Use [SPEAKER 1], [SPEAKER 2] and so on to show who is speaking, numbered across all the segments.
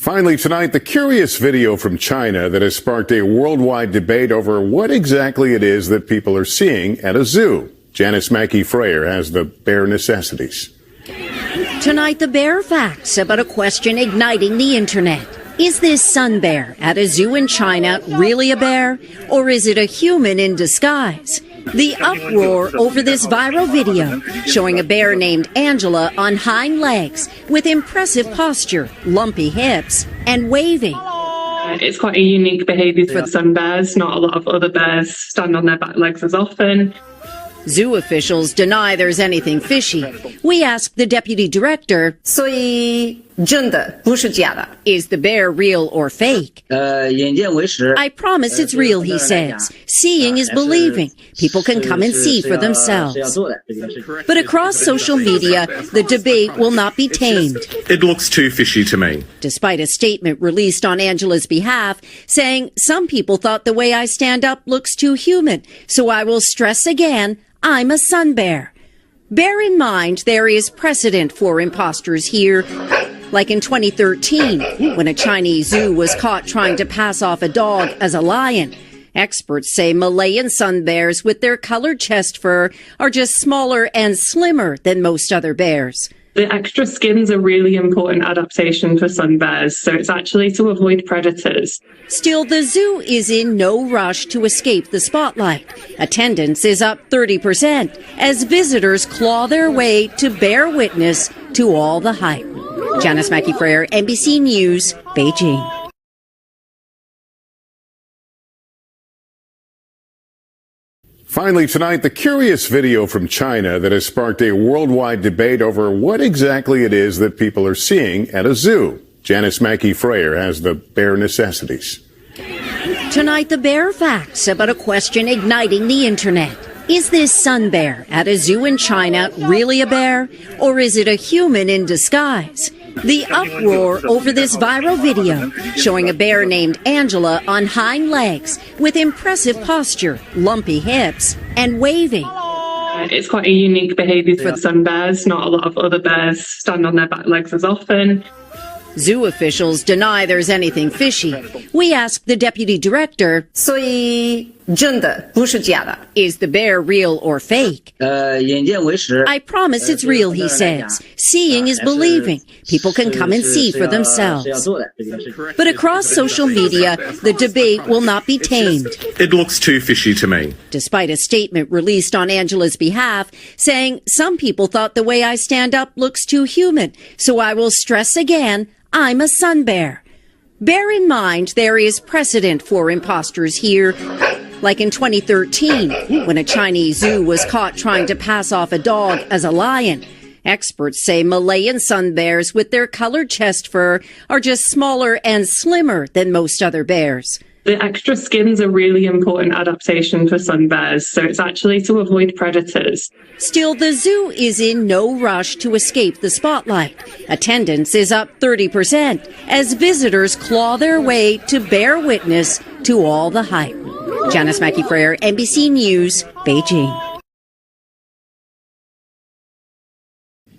[SPEAKER 1] Finally tonight, the curious video from China that has sparked a worldwide debate over what exactly it is that people are seeing at a zoo. Janice Mackey Frayer has the bare necessities.
[SPEAKER 2] Tonight, the bare facts about a question igniting the internet. Is this sun bear at a zoo in China really a bear, or is it a human in disguise? The uproar over this viral video showing a bear named Angela on hind legs with impressive posture, lumpy hips, and waving.
[SPEAKER 3] It's quite a unique behaviour for sun bears. Not a lot of other bears stand on their back legs as often.
[SPEAKER 2] Zoo officials deny there's anything fishy. We asked the deputy director,
[SPEAKER 4] 所以真的不是假的。
[SPEAKER 2] is the bear real or fake?
[SPEAKER 4] 眼见为实。
[SPEAKER 2] I promise it's real, he says. Seeing is believing. People can come and see for themselves. But across social media, the debate will not be tamed.
[SPEAKER 1] It looks too fishy to me.
[SPEAKER 2] Despite a statement released on Angela's behalf saying, some people thought the way I stand up looks too human, so I will stress again, I'm a sun bear. Bear in mind there is precedent for imposters here, like in 2013 when a Chinese zoo was caught trying to pass off a dog as a lion. Experts say Malayan sun bears with their colored chest fur are just smaller and slimmer than most other bears.
[SPEAKER 3] The extra skin's a really important adaptation for sun bears, so it's actually to avoid predators.
[SPEAKER 2] Still, the zoo is in no rush to escape the spotlight. Attendance is up 30% as visitors claw their way to bear witness to all the hype. Janice Mackey Frayer, NBC News, Beijing.
[SPEAKER 1] Finally tonight, the curious video from China that has sparked a worldwide debate over what exactly it is that people are seeing at a zoo. Janice Mackey Frayer has the bare necessities.
[SPEAKER 2] Tonight, the bare facts about a question igniting the internet. Is this sun bear at a zoo in China really a bear, or is it a human in disguise? The uproar over this viral video showing a bear named Angela on hind legs with impressive posture, lumpy hips, and waving.
[SPEAKER 3] It's quite a unique behaviour for sun bears. Not a lot of other bears stand on their back legs as often.
[SPEAKER 2] Zoo officials deny there's anything fishy. We asked the deputy director,
[SPEAKER 4] 所以真的不是假的。
[SPEAKER 2] is the bear real or fake?
[SPEAKER 4] 眼见为实。
[SPEAKER 2] I promise it's real, he says. Seeing is believing. People can come and see for themselves. But across social media, the debate will not be tamed.
[SPEAKER 1] It looks too fishy to me.
[SPEAKER 2] Despite a statement released on Angela's behalf saying, some people thought the way I stand up looks too human, so I will stress again, I'm a sun bear. Bear in mind there is precedent for imposters here, like in 2013 when a Chinese zoo was caught trying to pass off a dog as a lion. Experts say Malayan sun bears with their colored chest fur are just smaller and slimmer than most other bears.
[SPEAKER 3] The extra skin's a really important adaptation for sun bears, so it's actually to avoid predators.
[SPEAKER 2] Still, the zoo is in no rush to escape the spotlight. Attendance is up 30% as visitors claw their way to bear witness to all the hype. Janice Mackey Frayer, NBC News, Beijing.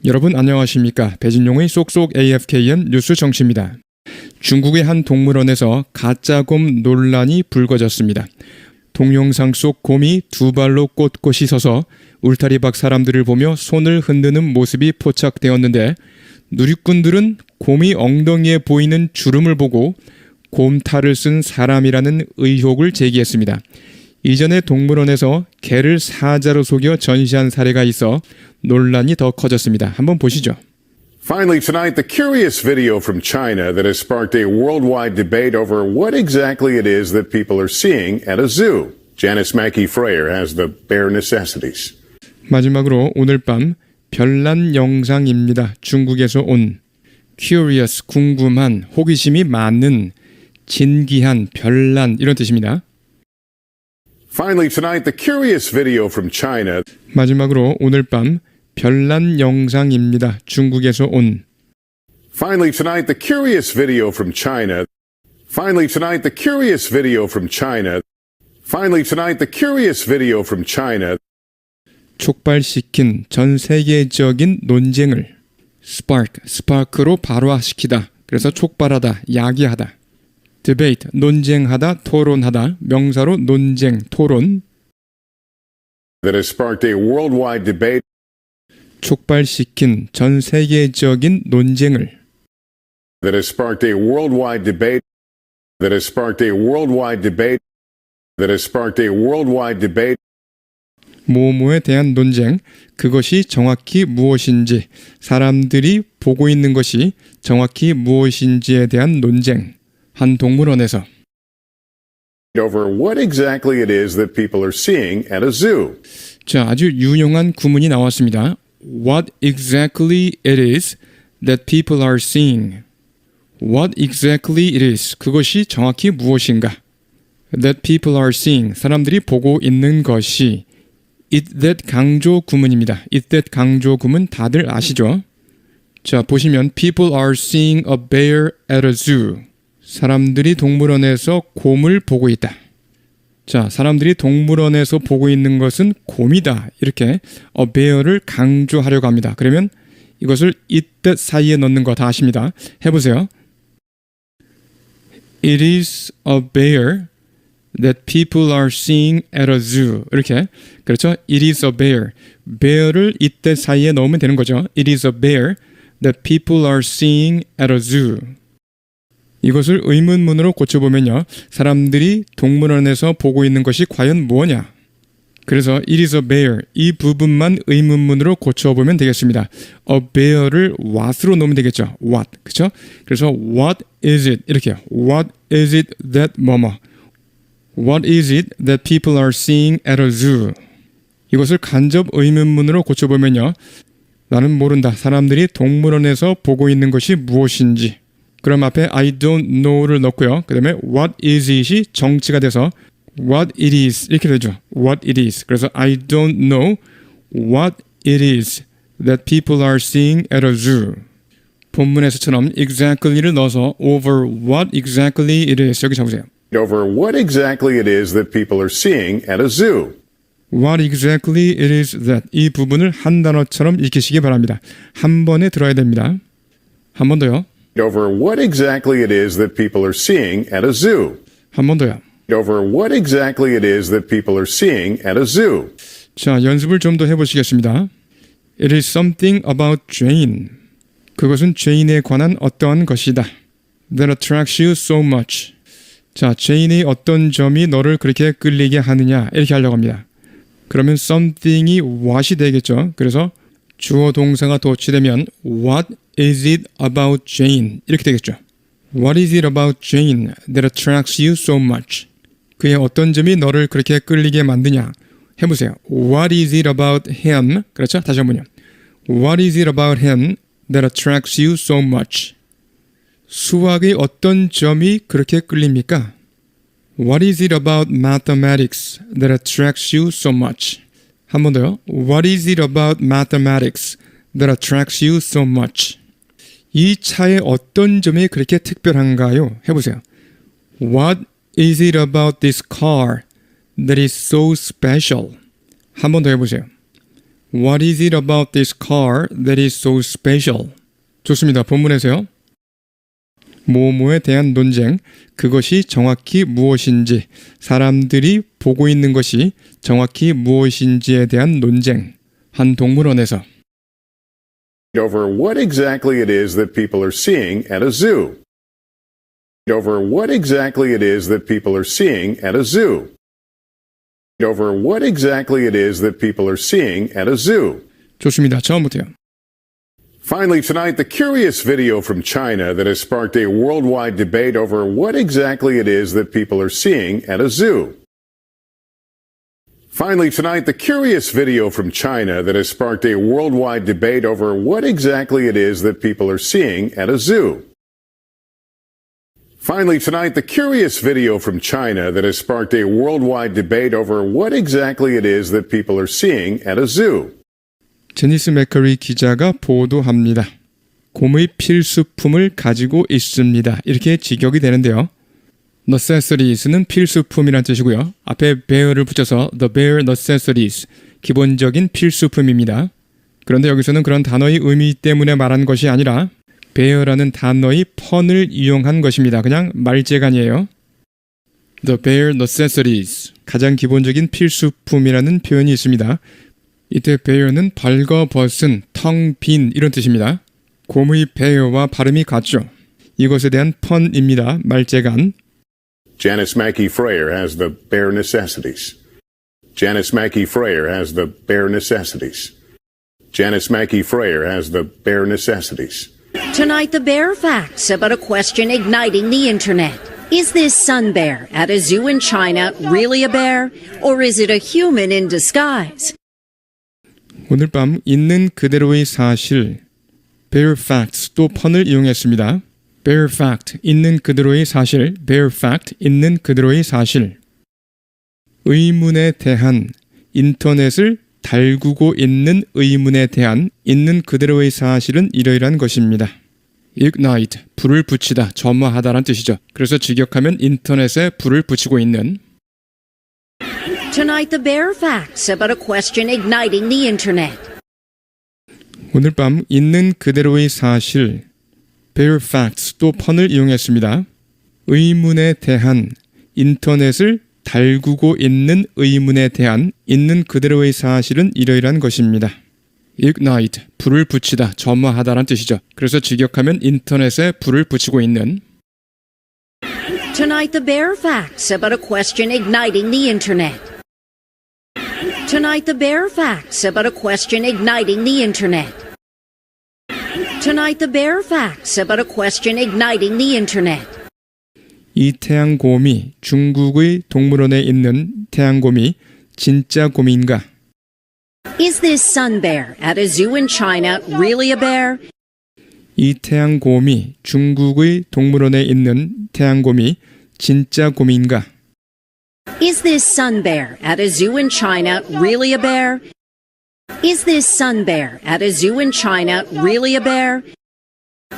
[SPEAKER 5] 여러분 안녕하십니까? 배진용의 쏙쏙 AFKN 뉴스 정치입니다. 중국의 한 동물원에서 가짜곰 논란이 불거졌습니다. 동영상 속 곰이 두 발로 꼿꼿이 서서 울타리 밖 사람들을 보며 손을 흔드는 모습이 포착되었는데 누리꾼들은 곰이 엉덩이에 보이는 주름을 보고 곰탈을 쓴 사람이라는 의혹을 제기했습니다. 이전에 동물원에서 개를 사자로 속여 전시한 사례가 있어 논란이 더 커졌습니다. 한번 보시죠.
[SPEAKER 1] Finally tonight, the curious video from China that has sparked a worldwide debate over what exactly it is that people are seeing at a zoo. Janice Mackey Frayer has the bare necessities.
[SPEAKER 5] 마지막으로 오늘 밤 별난 영상입니다. 중국에서 온 curious, 궁금한, 호기심이 많은, 진기한, 별난 이런 뜻입니다.
[SPEAKER 1] Finally tonight, the curious video from China.
[SPEAKER 5] 마지막으로 오늘 밤 별난 영상입니다. 중국에서 온
[SPEAKER 1] Finally tonight, the curious video from China. Finally tonight, the curious video from China. Finally tonight, the curious video from China.
[SPEAKER 5] 촉발시킨 전 세계적인 논쟁을 spark로 발화시키다. 그래서 촉발하다, 야기하다. debate, 논쟁하다, 토론하다. 명사로 논쟁, 토론.
[SPEAKER 1] that has sparked a worldwide debate
[SPEAKER 5] 촉발시킨 전 세계적인 논쟁을.
[SPEAKER 1] that has sparked a worldwide debate that has sparked a worldwide debate that has sparked a worldwide debate
[SPEAKER 5] 뭐뭐에 대한 논쟁, 그것이 정확히 무엇인지, 사람들이 보고 있는 것이 정확히 무엇인지에 대한 논쟁. 한 동물원에서.
[SPEAKER 1] over what exactly it is that people are seeing at a zoo.
[SPEAKER 5] 자, 아주 유용한 구문이 나왔습니다. What exactly it is that people are seeing. What exactly it is. 그것이 정확히 무엇인가. That people are seeing. 사람들이 보고 있는 것이. It that 강조 구문입니다. It that 강조 구문 다들 아시죠? 자, 보시면 people are seeing a bear at a zoo. 사람들이 동물원에서 곰을 보고 있다. 자, 사람들이 동물원에서 보고 있는 것은 곰이다. 이렇게 a bear를 강조하려고 합니다. 그러면 이것을 it that 사이에 넣는 거 다 아십니다. 해보세요. It is a bear that people are seeing at a zoo. 이렇게. 그렇죠? It is a bear. bear를 it that 사이에 넣으면 되는 거죠. It is a bear that people are seeing at a zoo. 이것을 의문문으로 고쳐보면요. 사람들이 동물원에서 보고 있는 것이 과연 뭐냐? 그래서 it is a bear. 이 부분만 의문문으로 고쳐보면 되겠습니다. a bear를 what으로 놓으면 되겠죠. what. 그렇죠? 그래서 what is it? 이렇게요. What is it that 뭐뭐. What is it that people are seeing at a zoo? 이것을 간접 의문문으로 고쳐보면요. 나는 모른다. 사람들이 동물원에서 보고 있는 것이 무엇인지. 그럼 앞에 I don't know를 넣고요. 그 다음에 what is it이 정치가 돼서 what it is 이렇게 되죠. what it is. 그래서 I don't know what it is that people are seeing at a zoo. 본문에서처럼 exactly를 넣어서 over what exactly it is 여기 적으세요.
[SPEAKER 1] over what exactly it is that people are seeing at a zoo.
[SPEAKER 5] What exactly it is that 이 부분을 한 단어처럼 익히시기 바랍니다. 한 번에 들어야 됩니다. 한 번 더요.
[SPEAKER 1] over what exactly it is that people are seeing at a zoo.
[SPEAKER 5] 한 번 더요.
[SPEAKER 1] over what exactly it is that people are seeing at a zoo.
[SPEAKER 5] 자, 연습을 좀 더 해보시겠습니다. It is something about Jane. 그것은 제인에 관한 어떠한 것이다. That attracts you so much. 자, 제인의 어떤 점이 너를 그렇게 끌리게 하느냐 이렇게 하려고 합니다. 그러면 something이 what이 되겠죠. 그래서 주어 동사가 도치되면 What is it about Jane? 이렇게 되겠죠. What is it about Jane that attracts you so much? 그의 어떤 점이 너를 그렇게 끌리게 만드냐? 해보세요. What is it about him? 그렇죠? 다시 한번요. What is it about him that attracts you so much? 수학의 어떤 점이 그렇게 끌립니까? What is it about mathematics that attracts you so much? 한 번 더요. What is it about mathematics that attracts you so much? 이 차의 어떤 점이 그렇게 특별한가요? 해보세요. What is it about this car that is so special? 한 번 더 해보세요. What is it about this car that is so special? 좋습니다. 본문에서요. 뭐뭐에 대한 논쟁, 그것이 정확히 무엇인지, 사람들이 보고 있는 것이 정확히 무엇인지에 대한 논쟁. 한 동물원에서.
[SPEAKER 1] over what exactly it is that people are seeing at a zoo. over what exactly it is that people are seeing at a zoo. over what exactly it is that people are seeing at a zoo.
[SPEAKER 5] 좋습니다. 처음부터요.
[SPEAKER 1] Finally, tonight, the curious video from China that has sparked a worldwide debate over what exactly it is that people are seeing at a zoo. Finally, tonight, the curious video from China that has sparked a worldwide debate over what exactly it is that people are seeing at a zoo. Finally, tonight, the curious video from China that has sparked a worldwide debate over what exactly it is that people are seeing at a zoo.
[SPEAKER 5] 제니스 맥커리 기자가 보도합니다. 곰의 필수품을 가지고 있습니다. 이렇게 직역이 되는데요. necessities는 필수품이란 뜻이고요. 앞에 bear를 붙여서 the bare necessities, 기본적인 필수품입니다. 그런데 여기서는 그런 단어의 의미 때문에 말한 것이 아니라 bear라는 단어의 펀을 이용한 것입니다. 그냥 말재간이에요. The bare necessities, 가장 기본적인 필수품이라는 표현이 있습니다. 이때 bare는 벌거벗은, 텅 빈 이런 뜻입니다. 곰의 bear와 발음이 같죠. 이것에 대한 펀입니다. 말재간.
[SPEAKER 1] Janice Mackey Frayer has the bare necessities. Janice Mackey Frayer has the bare necessities. Janice Mackey Frayer has the bare necessities.
[SPEAKER 2] Tonight, the bear facts about a question igniting the internet. Is this sun bear at a zoo in China really a bear, or is it a human in disguise?
[SPEAKER 5] 오늘 밤 있는 그대로의 사실, bare facts 또 펀을 이용했습니다. bare fact, 있는 그대로의 사실, bare fact, 있는 그대로의 사실. 의문에 대한, 인터넷을 달구고 있는 의문에 대한 있는 그대로의 사실은 이러이러한 것입니다. ignite, 불을 붙이다, 점화하다란 뜻이죠. 그래서 직역하면 인터넷에 불을 붙이고 있는.
[SPEAKER 2] Tonight, the bear facts about a question igniting the internet.
[SPEAKER 5] 오늘 밤 있는 그대로의 사실, bare facts 또 펀을 이용했습니다. 의문에 대한, 인터넷을 달구고 있는 의문에 대한 있는 그대로의 사실은 이러이러한 것입니다. ignite, 불을 붙이다, 점화하다란 뜻이죠. 그래서 직역하면 인터넷에 불을 붙이고 있는.
[SPEAKER 2] Tonight, the bear facts about a question igniting the internet. Tonight, the bear facts about a question igniting the internet. Tonight, the bear facts about a question igniting the internet.
[SPEAKER 5] 이 태양곰이, 중국의 동물원에 있는 태양곰이 진짜 곰인가?
[SPEAKER 2] Is this sun bear at a zoo in China really a bear?
[SPEAKER 5] 이 태양곰이, 중국의 동물원에 있는 태양곰이 진짜 곰인가?
[SPEAKER 2] Is this sun bear at a zoo in China really a bear? Is this sun bear at a zoo in China really a bear?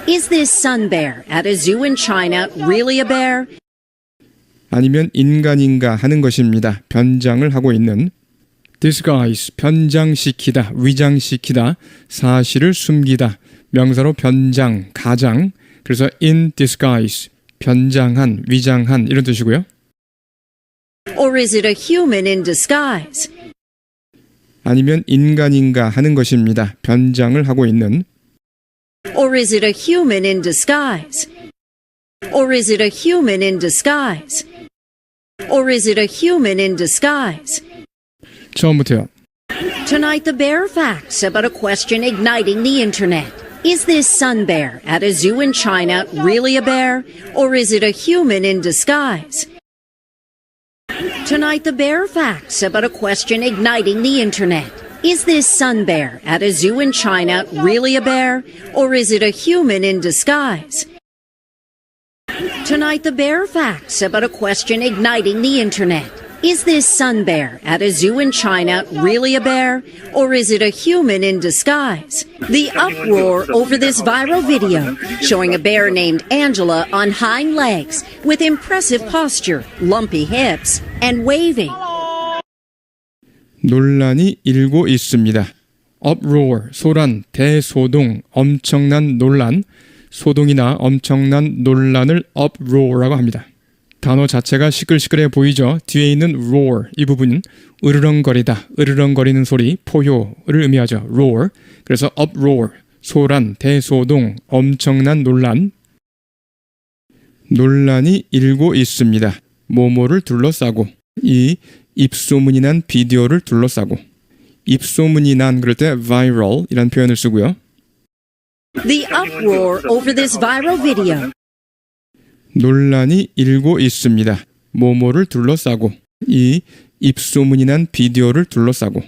[SPEAKER 2] Is this sun bear at a zoo in China really a bear?
[SPEAKER 5] 아니면 인간인가 하는 것입니다. 변장을 하고 있는. disguise, 변장시키다, 위장시키다, 사실을 숨기다, 명사로 변장, 가장, 그래서 in disguise, 변장한, 위장한 이런 뜻이고요.
[SPEAKER 2] Or is it a human in disguise?
[SPEAKER 5] 아니면 인간인가 하는 것입니다. 변장을 하고 있는.
[SPEAKER 2] Or is it a human in disguise? Or is it a human in disguise? Or is it a human in disguise?
[SPEAKER 5] 처음부터요.
[SPEAKER 2] Tonight, the bear facts about a question igniting the internet. Is this sun bear at a zoo in China really a bear, or is it a human in disguise? Tonight, the bear facts about a question igniting the internet. Is this sun bear at a zoo in China really a bear, or is it a human in disguise? Tonight, the bear facts about a question igniting the internet. Is this sun bear at a zoo in China really a bear, or is it a human in disguise? The uproar over this viral video showing a bear named Angela on hind legs with impressive posture, lumpy hips, and waving.
[SPEAKER 5] 논란이 일고 있습니다. uproar, 소란, 대소동, 엄청난 논란, 소동이나 엄청난 논란을 uproar라고 합니다. 단어 자체가 시끌시끌해 보이죠. 뒤에 있는 roar, 이 부분은 으르렁거리다, 으르렁거리는 소리, 포효를 의미하죠. roar. 그래서 uproar, 소란, 대소동, 엄청난 논란. 논란이 일고 있습니다. 뭐뭐를 둘러싸고, 이 입소문이 난 비디오를 둘러싸고, 입소문이 난 그럴 때 viral 이란 표현을 쓰고요.
[SPEAKER 2] The uproar over this viral video.
[SPEAKER 5] 논란이 일고 있습니다. 뭐뭐를 둘러싸고, 이 입소문이 난 비디오를 둘러싸고.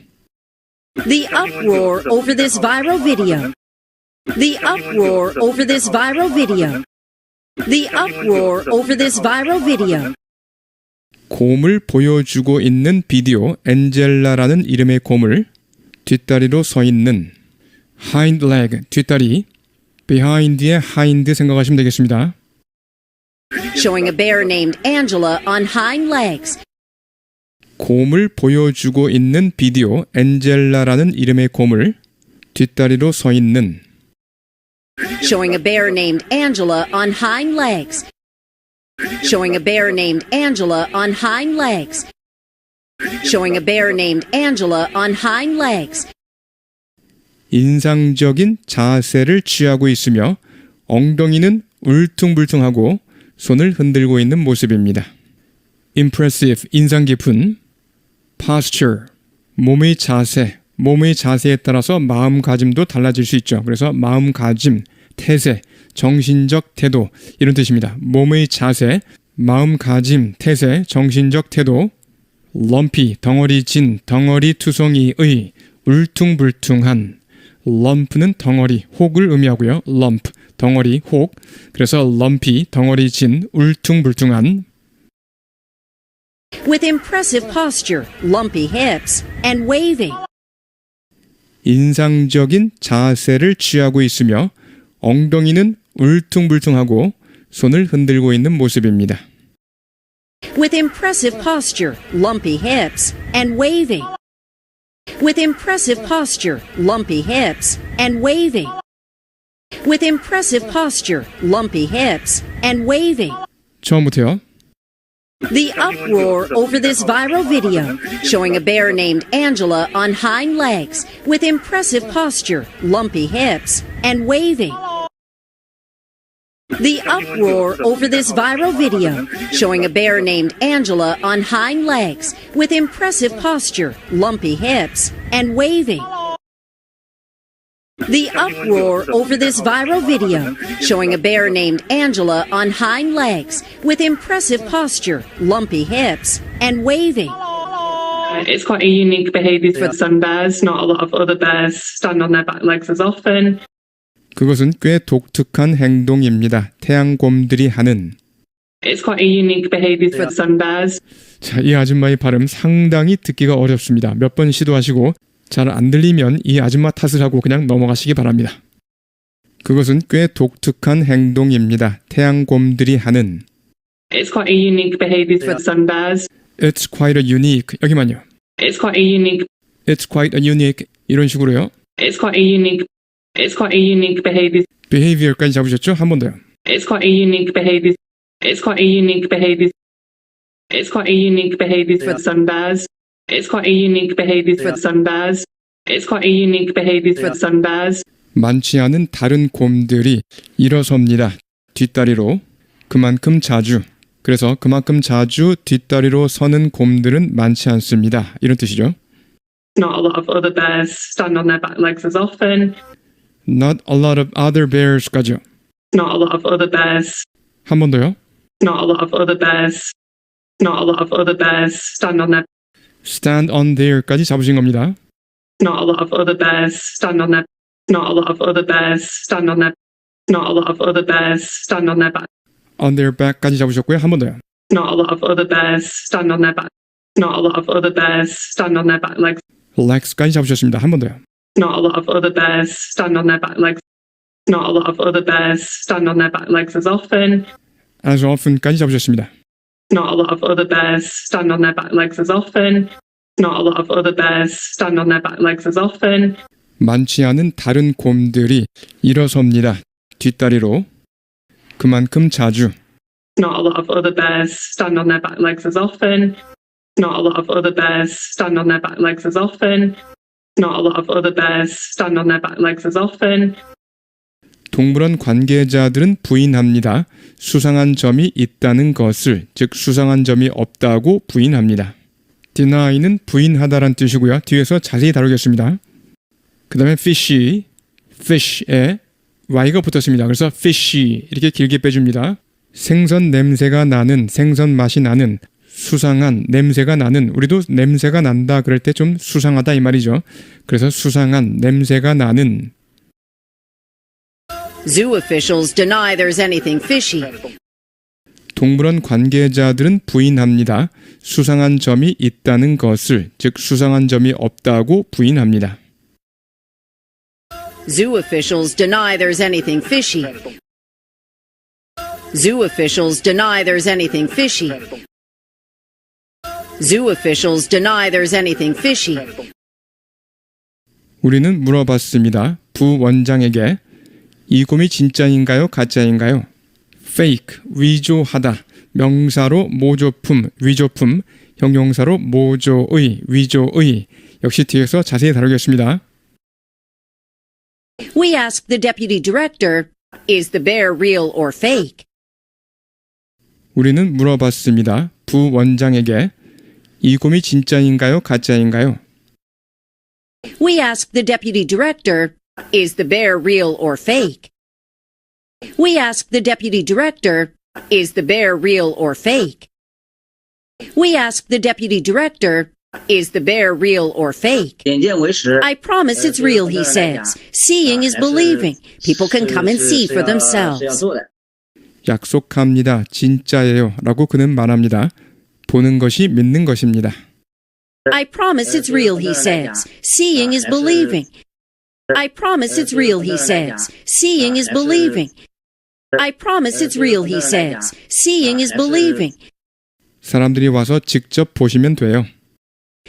[SPEAKER 2] The uproar over this viral video. The uproar over this viral video. The uproar over this viral video.
[SPEAKER 5] 곰을 보여주고 있는 비디오, 엔젤라라는 이름의 곰을 뒷다리로 서 있는 hind leg, 뒷다리, behind의 hind 생각하시면 되겠습니다.
[SPEAKER 2] Showing a bear named Angela on hind legs.
[SPEAKER 5] 곰을 보여주고 있는 비디오, 엔젤라라는 이름의 곰을 뒷다리로 서 있는
[SPEAKER 2] showing a bear named Angela on hind legs, showing a bear named Angela on hind legs, showing a bear named Angela on hind legs.
[SPEAKER 5] 인상적인 자세를 취하고 있으며 엉덩이는 울퉁불퉁하고 손을 흔들고 있는 모습입니다. impressive, 인상 깊은, posture, 몸의 자세, 몸의 자세에 따라서 마음가짐도 달라질 수 있죠. 그래서 마음가짐, 태세, 정신적 태도 이런 뜻입니다. 몸의 자세, 마음가짐, 태세, 정신적 태도, lumpy, 덩어리 진, 덩어리 투성이의, 울퉁불퉁한, lump는 덩어리, 혹을 의미하고요. lump, 덩어리, 혹. 그래서 lumpy, 덩어리 진, 울퉁불퉁한,
[SPEAKER 2] with impressive posture, lumpy hips, and waving.
[SPEAKER 5] 인상적인 자세를 취하고 있으며 엉덩이는 울퉁불퉁하고 손을 흔들고 있는 모습입니다.
[SPEAKER 2] With impressive posture, lumpy hips, and waving. With impressive posture, lumpy hips, and waving. With impressive posture, lumpy hips, and waving.
[SPEAKER 5] 처음부터요.
[SPEAKER 2] The uproar over this viral video showing a bear named Angela on hind legs with impressive posture, lumpy hips, and waving. The uproar over this viral video showing a bear named Angela on hind legs with impressive posture, lumpy hips, and waving. The uproar over this viral video showing a bear named Angela on hind legs with impressive posture, lumpy hips, and waving.
[SPEAKER 3] It's quite a unique behaviour for sun bears. Not a lot of other bears stand on their back legs as often.
[SPEAKER 5] 그것은 꽤 독특한 행동입니다. 태양곰들이 하는.
[SPEAKER 3] It's quite a unique behaviour for sun bears.
[SPEAKER 5] 자, 이 아줌마의 발음 상당히 듣기가 어렵습니다. 몇 번 시도하시고 잘 안 들리면 이 아줌마 탓을 하고 그냥 넘어가시기 바랍니다. 그것은 꽤 독특한 행동입니다. 태양곰들이 하는.
[SPEAKER 3] It's quite a unique behaviour for sun bears.
[SPEAKER 5] It's quite a unique. 여기만요.
[SPEAKER 3] It's quite a unique.
[SPEAKER 5] It's quite a unique. 이런 식으로요.
[SPEAKER 3] It's quite a unique. It's quite a unique behaviour.
[SPEAKER 5] behavior까지 잡으셨죠? 한 번 더요.
[SPEAKER 3] It's quite a unique behaviour. It's quite a unique behaviour. It's quite a unique behaviour for sun bears. It's quite a unique behaviour for sun bears. It's quite a unique behaviour for sun bears.
[SPEAKER 5] 많지 않은 다른 곰들이 일어섭니다. 뒷다리로. 그만큼 자주. 그래서 그만큼 자주 뒷다리로 서는 곰들은 많지 않습니다. 이런 뜻이죠.
[SPEAKER 3] Not a lot of other bears stand on their back legs as often.
[SPEAKER 5] Not a lot of other bears까지요.
[SPEAKER 3] Not a lot of other bears.
[SPEAKER 5] 한 번 더요.
[SPEAKER 3] Not a lot of other bears. Not a lot of other bears stand on their.
[SPEAKER 5] stand on there까지 잡으신 겁니다.
[SPEAKER 3] Not a lot of other bears stand on their. Not a lot of other bears stand on their. Not a lot of other bears stand on their back.
[SPEAKER 5] on their back까지 잡으셨고요. 한 번 더요.
[SPEAKER 3] Not a lot of other bears stand on their back. Not a lot of other bears stand on their back legs.
[SPEAKER 5] legs까지 잡으셨습니다. 한 번 더요.
[SPEAKER 3] Not a lot of other bears stand on their back legs. Not a lot of other bears stand on their back legs as often.
[SPEAKER 5] as often까지 잡으셨습니다.
[SPEAKER 3] Not a lot of other bears stand on their back legs as often. Not a lot of other bears stand on their back legs as often.
[SPEAKER 5] 많지 않은 다른 곰들이 일어섭니다. 뒷다리로. 그만큼 자주.
[SPEAKER 3] Not a lot of other bears stand on their back legs as often. Not a lot of other bears stand on their back legs as often. Not a lot of other bears stand on their back legs as often.
[SPEAKER 5] 동물원 관계자들은 부인합니다. 수상한 점이 있다는 것을, 즉 수상한 점이 없다고 부인합니다. deny는 부인하다란 뜻이고요. 뒤에서 자세히 다루겠습니다. 그 다음에 fishy, fish에 y가 붙었습니다. 그래서 fishy 이렇게 길게 빼줍니다. 생선 냄새가 나는, 생선 맛이 나는, 수상한 냄새가 나는, 우리도 냄새가 난다 그럴 때 좀 수상하다 이 말이죠. 그래서 수상한 냄새가 나는.
[SPEAKER 2] Zoo officials deny there's anything fishy.
[SPEAKER 5] 동물원 관계자들은 부인합니다. 수상한 점이 있다는 것을, 즉 수상한 점이 없다고 부인합니다.
[SPEAKER 2] Zoo officials deny there's anything fishy. Zoo officials deny there's anything fishy. Zoo officials deny there's anything fishy.
[SPEAKER 5] 우리는 물어봤습니다. 부원장에게 이 곰이 진짜인가요? 가짜인가요? fake, 위조하다. 명사로 모조품, 위조품. 형용사로 모조의, 위조의. 역시 뒤에서 자세히 다루겠습니다.
[SPEAKER 2] We asked the deputy director, is the bear real or fake?
[SPEAKER 5] 우리는 물어봤습니다. 부원장에게 이 곰이 진짜인가요? 가짜인가요?
[SPEAKER 2] We asked the deputy director, is the bear real or fake? We asked the deputy director, is the bear real or fake? We asked the deputy director, is the bear real or fake?
[SPEAKER 4] 眼见为实。
[SPEAKER 2] I promise it's real, he says. Seeing is believing. People can come and see for
[SPEAKER 4] 是要
[SPEAKER 2] themselves.
[SPEAKER 4] 做的。
[SPEAKER 5] 약속합니다. 진짜예요. 라고 그는 말합니다. 보는 것이 믿는 것입니다.
[SPEAKER 2] I promise it's real, he says. Seeing is believing. I promise it's real, he says. Seeing is believing. I promise it's real, he says. Seeing is believing.
[SPEAKER 5] 사람들이 와서 직접 보시면 돼요.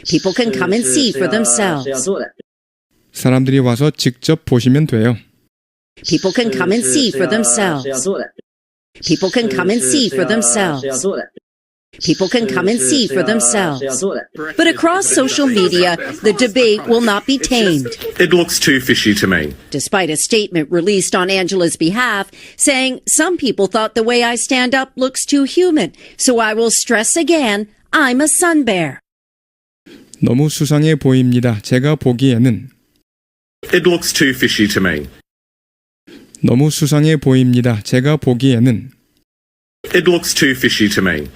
[SPEAKER 2] People can come and see for
[SPEAKER 4] 是要
[SPEAKER 2] themselves.
[SPEAKER 4] 做的。
[SPEAKER 5] 사람들이 와서 직접 보시면 돼요.
[SPEAKER 2] People can come and see for
[SPEAKER 4] 是要
[SPEAKER 2] themselves.
[SPEAKER 4] 做的。
[SPEAKER 2] People can come and see for
[SPEAKER 4] 是要
[SPEAKER 2] themselves.
[SPEAKER 4] 做的。
[SPEAKER 2] People can come and see for
[SPEAKER 4] 是要
[SPEAKER 2] themselves.
[SPEAKER 4] 做的。
[SPEAKER 2] But across social media, the debate will not be tamed.
[SPEAKER 1] It looks too fishy to me.
[SPEAKER 2] Despite a statement released on Angela's behalf saying, some people thought the way I stand up looks too human, so I will stress again, I'm a sun bear.
[SPEAKER 5] 너무 수상해 보입니다. 제가 보기에는
[SPEAKER 1] It looks too fishy to me.
[SPEAKER 5] 너무 수상해 보입니다. 제가 보기에는
[SPEAKER 1] It looks too fishy to me.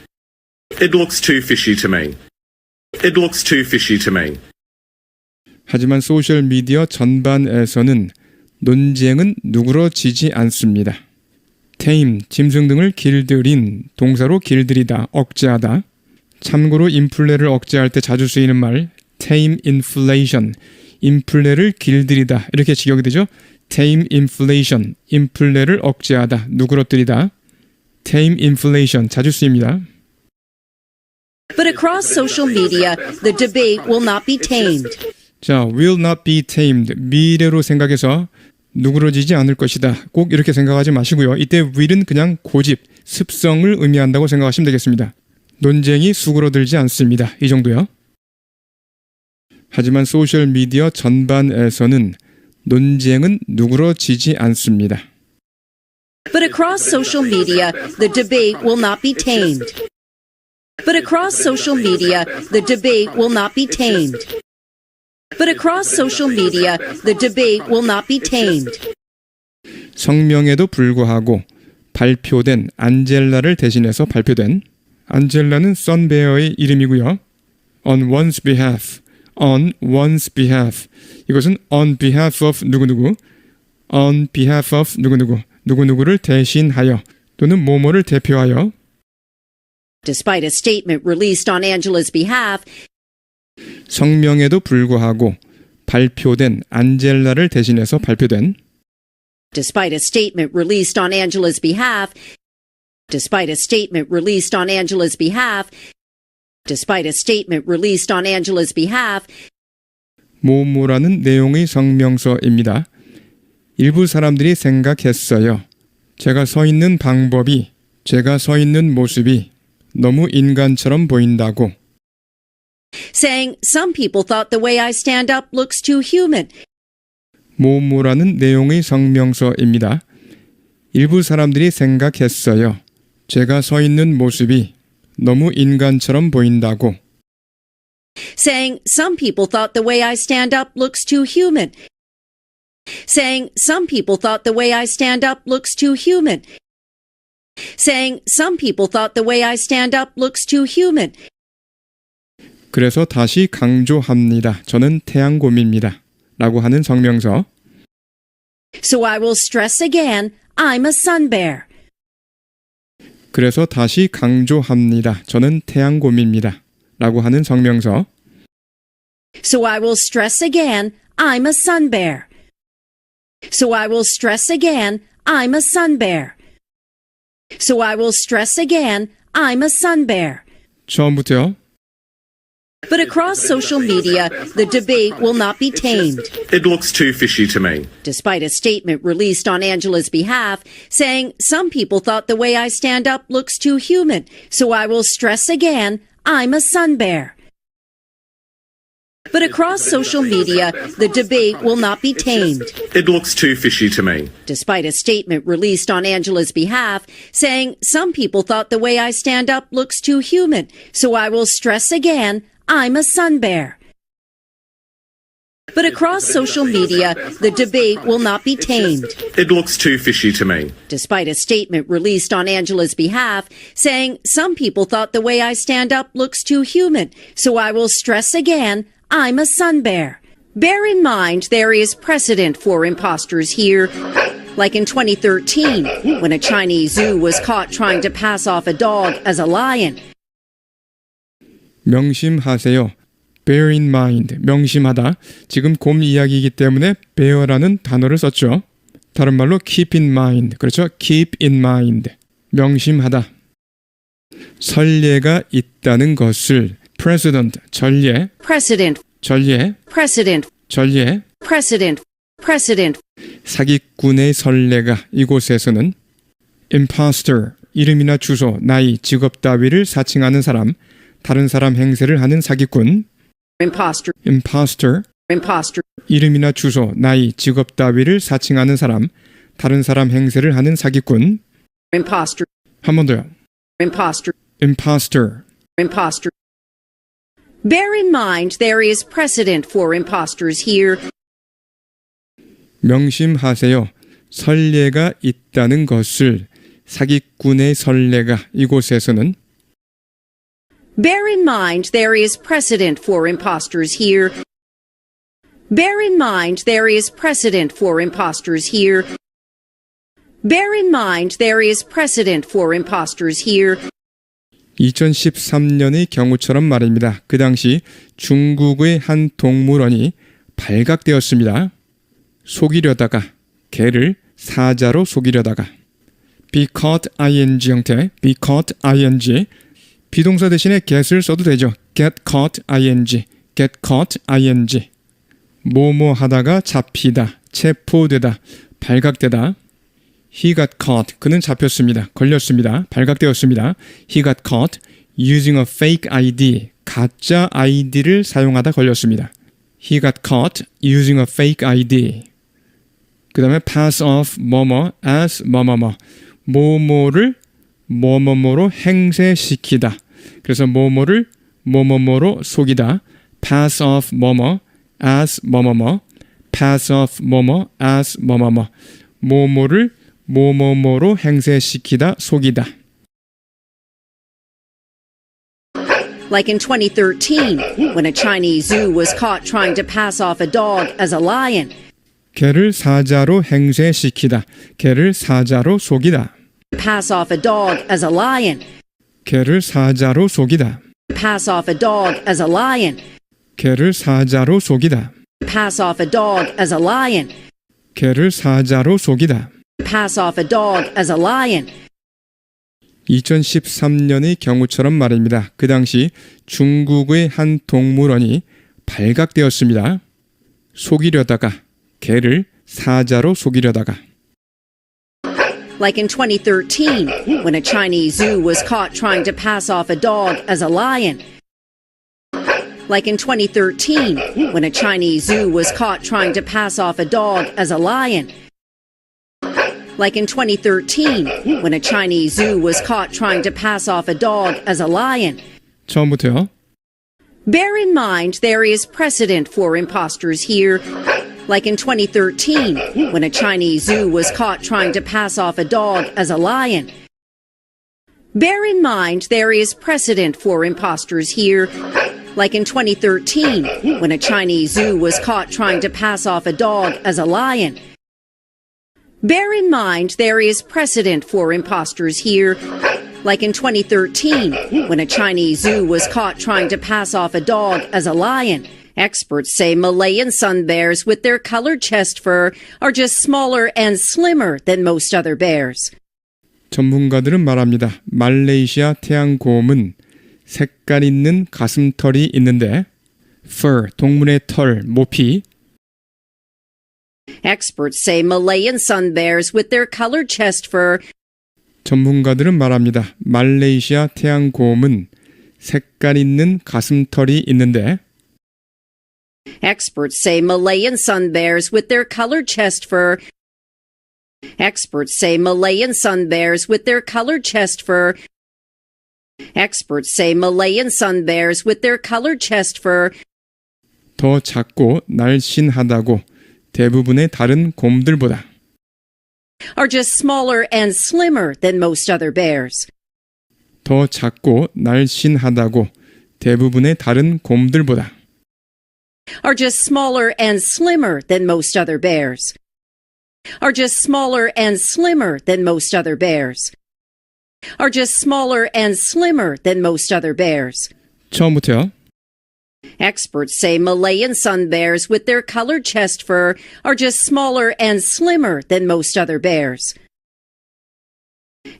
[SPEAKER 1] It looks too fishy to me. It looks too fishy to me.
[SPEAKER 5] 하지만 소셜 미디어 전반에서는 논쟁은 누그러지지 않습니다. tame, 짐승 등을 길들인, 동사로 길들이다, 억제하다. 참고로 인플레를 억제할 때 자주 쓰이는 말 tame inflation, 인플레를 길들이다 이렇게 직역이 되죠. tame inflation, 인플레를 억제하다, 누그러뜨리다. tame inflation, 자주 쓰입니다.
[SPEAKER 2] But across social media, the debate will not be tamed.
[SPEAKER 5] 자, will not be tamed, 미래로 생각해서 누그러지지 않을 것이다. 꼭 이렇게 생각하지 마시고요. 이때 will은 그냥 고집, 습성을 의미한다고 생각하시면 되겠습니다. 논쟁이 수그러들지 않습니다. 이 정도요. 하지만 소셜 미디어 전반에서는 논쟁은 누그러지지 않습니다.
[SPEAKER 2] But across social media, the debate will not be tamed. But across social media, the debate will not be tamed. But across social media, the debate will not be tamed.
[SPEAKER 5] 성명에도 불구하고 발표된 안젤라를 대신해서 발표된 안젤라는 선베어의 이름이고요. On one's behalf, on one's behalf. 이것은 on behalf of 누구누구, on behalf of 누구누구, 누구누구를 대신하여 또는 뭐뭐를 대표하여
[SPEAKER 2] Despite a statement released on Angela's behalf
[SPEAKER 5] 성명에도 불구하고 발표된 안젤라를 대신해서 발표된
[SPEAKER 2] Despite a statement released on Angela's behalf Despite a statement released on Angela's behalf Despite a statement released on Angela's behalf
[SPEAKER 5] 뭐뭐라는 내용의 성명서입니다. 일부 사람들이 생각했어요. 제가 서 있는 방법이, 제가 서 있는 모습이 너무 인간처럼 보인다고.
[SPEAKER 2] saying some people thought the way I stand up looks too human.
[SPEAKER 5] 뭐뭐라는 내용의 성명서입니다. 일부 사람들이 생각했어요. 제가 서 있는 모습이 너무 인간처럼 보인다고.
[SPEAKER 2] saying some people thought the way I stand up looks too human. saying some people thought the way I stand up looks too human. saying some people thought the way I stand up looks too human.
[SPEAKER 5] 그래서 다시 강조합니다. 저는 태양곰입니다. 라고 하는 성명서.
[SPEAKER 2] So I will stress again, I'm a sun bear.
[SPEAKER 5] 그래서 다시 강조합니다. 저는 태양곰입니다. 라고 하는 성명서.
[SPEAKER 2] So I will stress again, I'm a sun bear. So I will stress again, I'm a sun bear. So I will stress again, I'm a sun bear.
[SPEAKER 5] 처음부터요.
[SPEAKER 2] But across social media, the debate will not be tamed,
[SPEAKER 6] It looks too fishy to me.
[SPEAKER 2] despite a statement released on Angela's behalf saying, some people thought the way I stand up looks too human, so I will stress again, I'm a sun bear. But across social media, the debate will not be tamed,
[SPEAKER 6] It looks too fishy to me.
[SPEAKER 2] despite a statement released on Angela's behalf saying, some people thought the way I stand up looks too human, so I will stress again, I'm a sun bear. But across social media, the debate will not be tamed,
[SPEAKER 6] It looks too fishy to me.
[SPEAKER 2] despite a statement released on Angela's behalf saying, some people thought the way I stand up looks too human, so I will stress again, I'm a sun bear. Bear in mind there is precedent for imposters here, like in 2013, when a Chinese zoo was caught trying to pass off a dog as a lion.
[SPEAKER 5] 명심하세요. bear in mind, 명심하다. 지금 곰 이야기이기 때문에 bear라는 단어를 썼죠. 다른 말로 keep in mind, 그렇죠? keep in mind, 명심하다. 선례가 있다는 것을 precedent, 전례,
[SPEAKER 2] Precedent,
[SPEAKER 5] 전례,
[SPEAKER 2] precedent,
[SPEAKER 5] 전례,
[SPEAKER 2] precedent, precedent.
[SPEAKER 5] 사기꾼의 선례가 이곳에서는 imposter, 이름이나 주소, 나이, 직업 따위를 사칭하는 사람, 다른 사람 행세를 하는 사기꾼,
[SPEAKER 2] Imposter,
[SPEAKER 5] imposter,
[SPEAKER 2] imposter,
[SPEAKER 5] 이름이나 주소, 나이, 직업 따위를 사칭하는 사람, 다른 사람 행세를 하는 사기꾼.
[SPEAKER 2] imposter,
[SPEAKER 5] 한 번 더요.
[SPEAKER 2] imposter,
[SPEAKER 5] imposter.
[SPEAKER 2] imposter. Bear in mind there is precedent for imposters here,
[SPEAKER 5] 명심하세요. 선례가 있다는 것을 사기꾼의 선례가 이곳에서는
[SPEAKER 2] Bear in mind there is precedent for imposters here. Bear in mind there is precedent for imposters here. Bear in mind there is precedent for imposters here.
[SPEAKER 5] 2013년의 경우처럼 말입니다. 그 당시 중국의 한 동물원이 발각되었습니다. 속이려다가, 개를 사자로 속이려다가. be caught ing 형태, be caught ing. 비동사 대신에 get을 써도 되죠. get caught ing, get caught ing. 뭐뭐 하다가 잡히다, 체포되다, 발각되다. He got caught. 그는 잡혔습니다. 걸렸습니다. 발각되었습니다. He got caught using a fake ID. 가짜 아이디를 사용하다 걸렸습니다. He got caught using a fake ID. 그 다음에 pass off 뭐뭐 as 뭐뭐뭐. 뭐뭐를 뭐뭐뭐로 행세시키다. 그래서 뭐뭐를 뭐뭐뭐로 속이다. pass off 뭐뭐 as 뭐뭐뭐. pass off 뭐뭐 as 뭐뭐뭐. 뭐뭐를 뭐뭐뭐로 행세시키다, 속이다.
[SPEAKER 2] Like in 2013, when a Chinese zoo was caught trying to pass off a dog as a lion.
[SPEAKER 5] 개를 사자로 행세시키다. 개를 사자로 속이다.
[SPEAKER 2] Pass off a dog as a lion.
[SPEAKER 5] 개를 사자로 속이다.
[SPEAKER 2] Pass off a dog as a lion.
[SPEAKER 5] 개를 사자로 속이다.
[SPEAKER 2] Pass off a dog as a lion.
[SPEAKER 5] 개를 사자로 속이다.
[SPEAKER 2] Pass off a dog as a lion.
[SPEAKER 5] 2013년의 경우처럼 말입니다. 그 당시 중국의 한 동물원이 발각되었습니다. 속이려다가, 개를 사자로 속이려다가.
[SPEAKER 2] Like in 2013, when a Chinese zoo was caught trying to pass off a dog as a lion. Like in 2013, when a Chinese zoo was caught trying to pass off a dog as a lion. Like in 2013, when a Chinese zoo was caught trying to pass off a dog as a lion.
[SPEAKER 5] 처음부터요.
[SPEAKER 2] Bear in mind there is precedent for imposters here, like in 2013, when a Chinese zoo was caught trying to pass off a dog as a lion. Bear in mind there is precedent for imposters here, like in 2013, when a Chinese zoo was caught trying to pass off a dog as a lion. Bear in mind there is precedent for imposters here, like in 2013, when a Chinese zoo was caught trying to pass off a dog as a lion. Experts say Malayan sun bears with their colored chest fur are just smaller and slimmer than most other bears.
[SPEAKER 5] 전문가들은 말합니다. 말레이시아 태양곰은 색깔 있는 가슴털이 있는데 fur, 동물의 털, 모피
[SPEAKER 2] Experts say Malayan sun bears with their colored chest fur
[SPEAKER 5] 전문가들은 말합니다. 말레이시아 태양곰은 색깔 있는 가슴털이 있는데
[SPEAKER 2] Experts say Malayan sun bears with their colored chest fur Experts say Malayan sun bears with their colored chest fur Experts say Malayan sun bears with their colored chest fur
[SPEAKER 5] 더 작고 날씬하다고 대부분의 다른 곰들보다
[SPEAKER 2] are just smaller and slimmer than most other bears.
[SPEAKER 5] 더 작고 날씬하다고 대부분의 다른 곰들보다
[SPEAKER 2] Are just smaller and slimmer than most other bears. Are just smaller and slimmer than most other bears. Are just smaller and slimmer than most other bears.
[SPEAKER 5] 처음부터요.
[SPEAKER 2] Experts say Malayan sun bears with their colored chest fur are just smaller and slimmer than most other bears.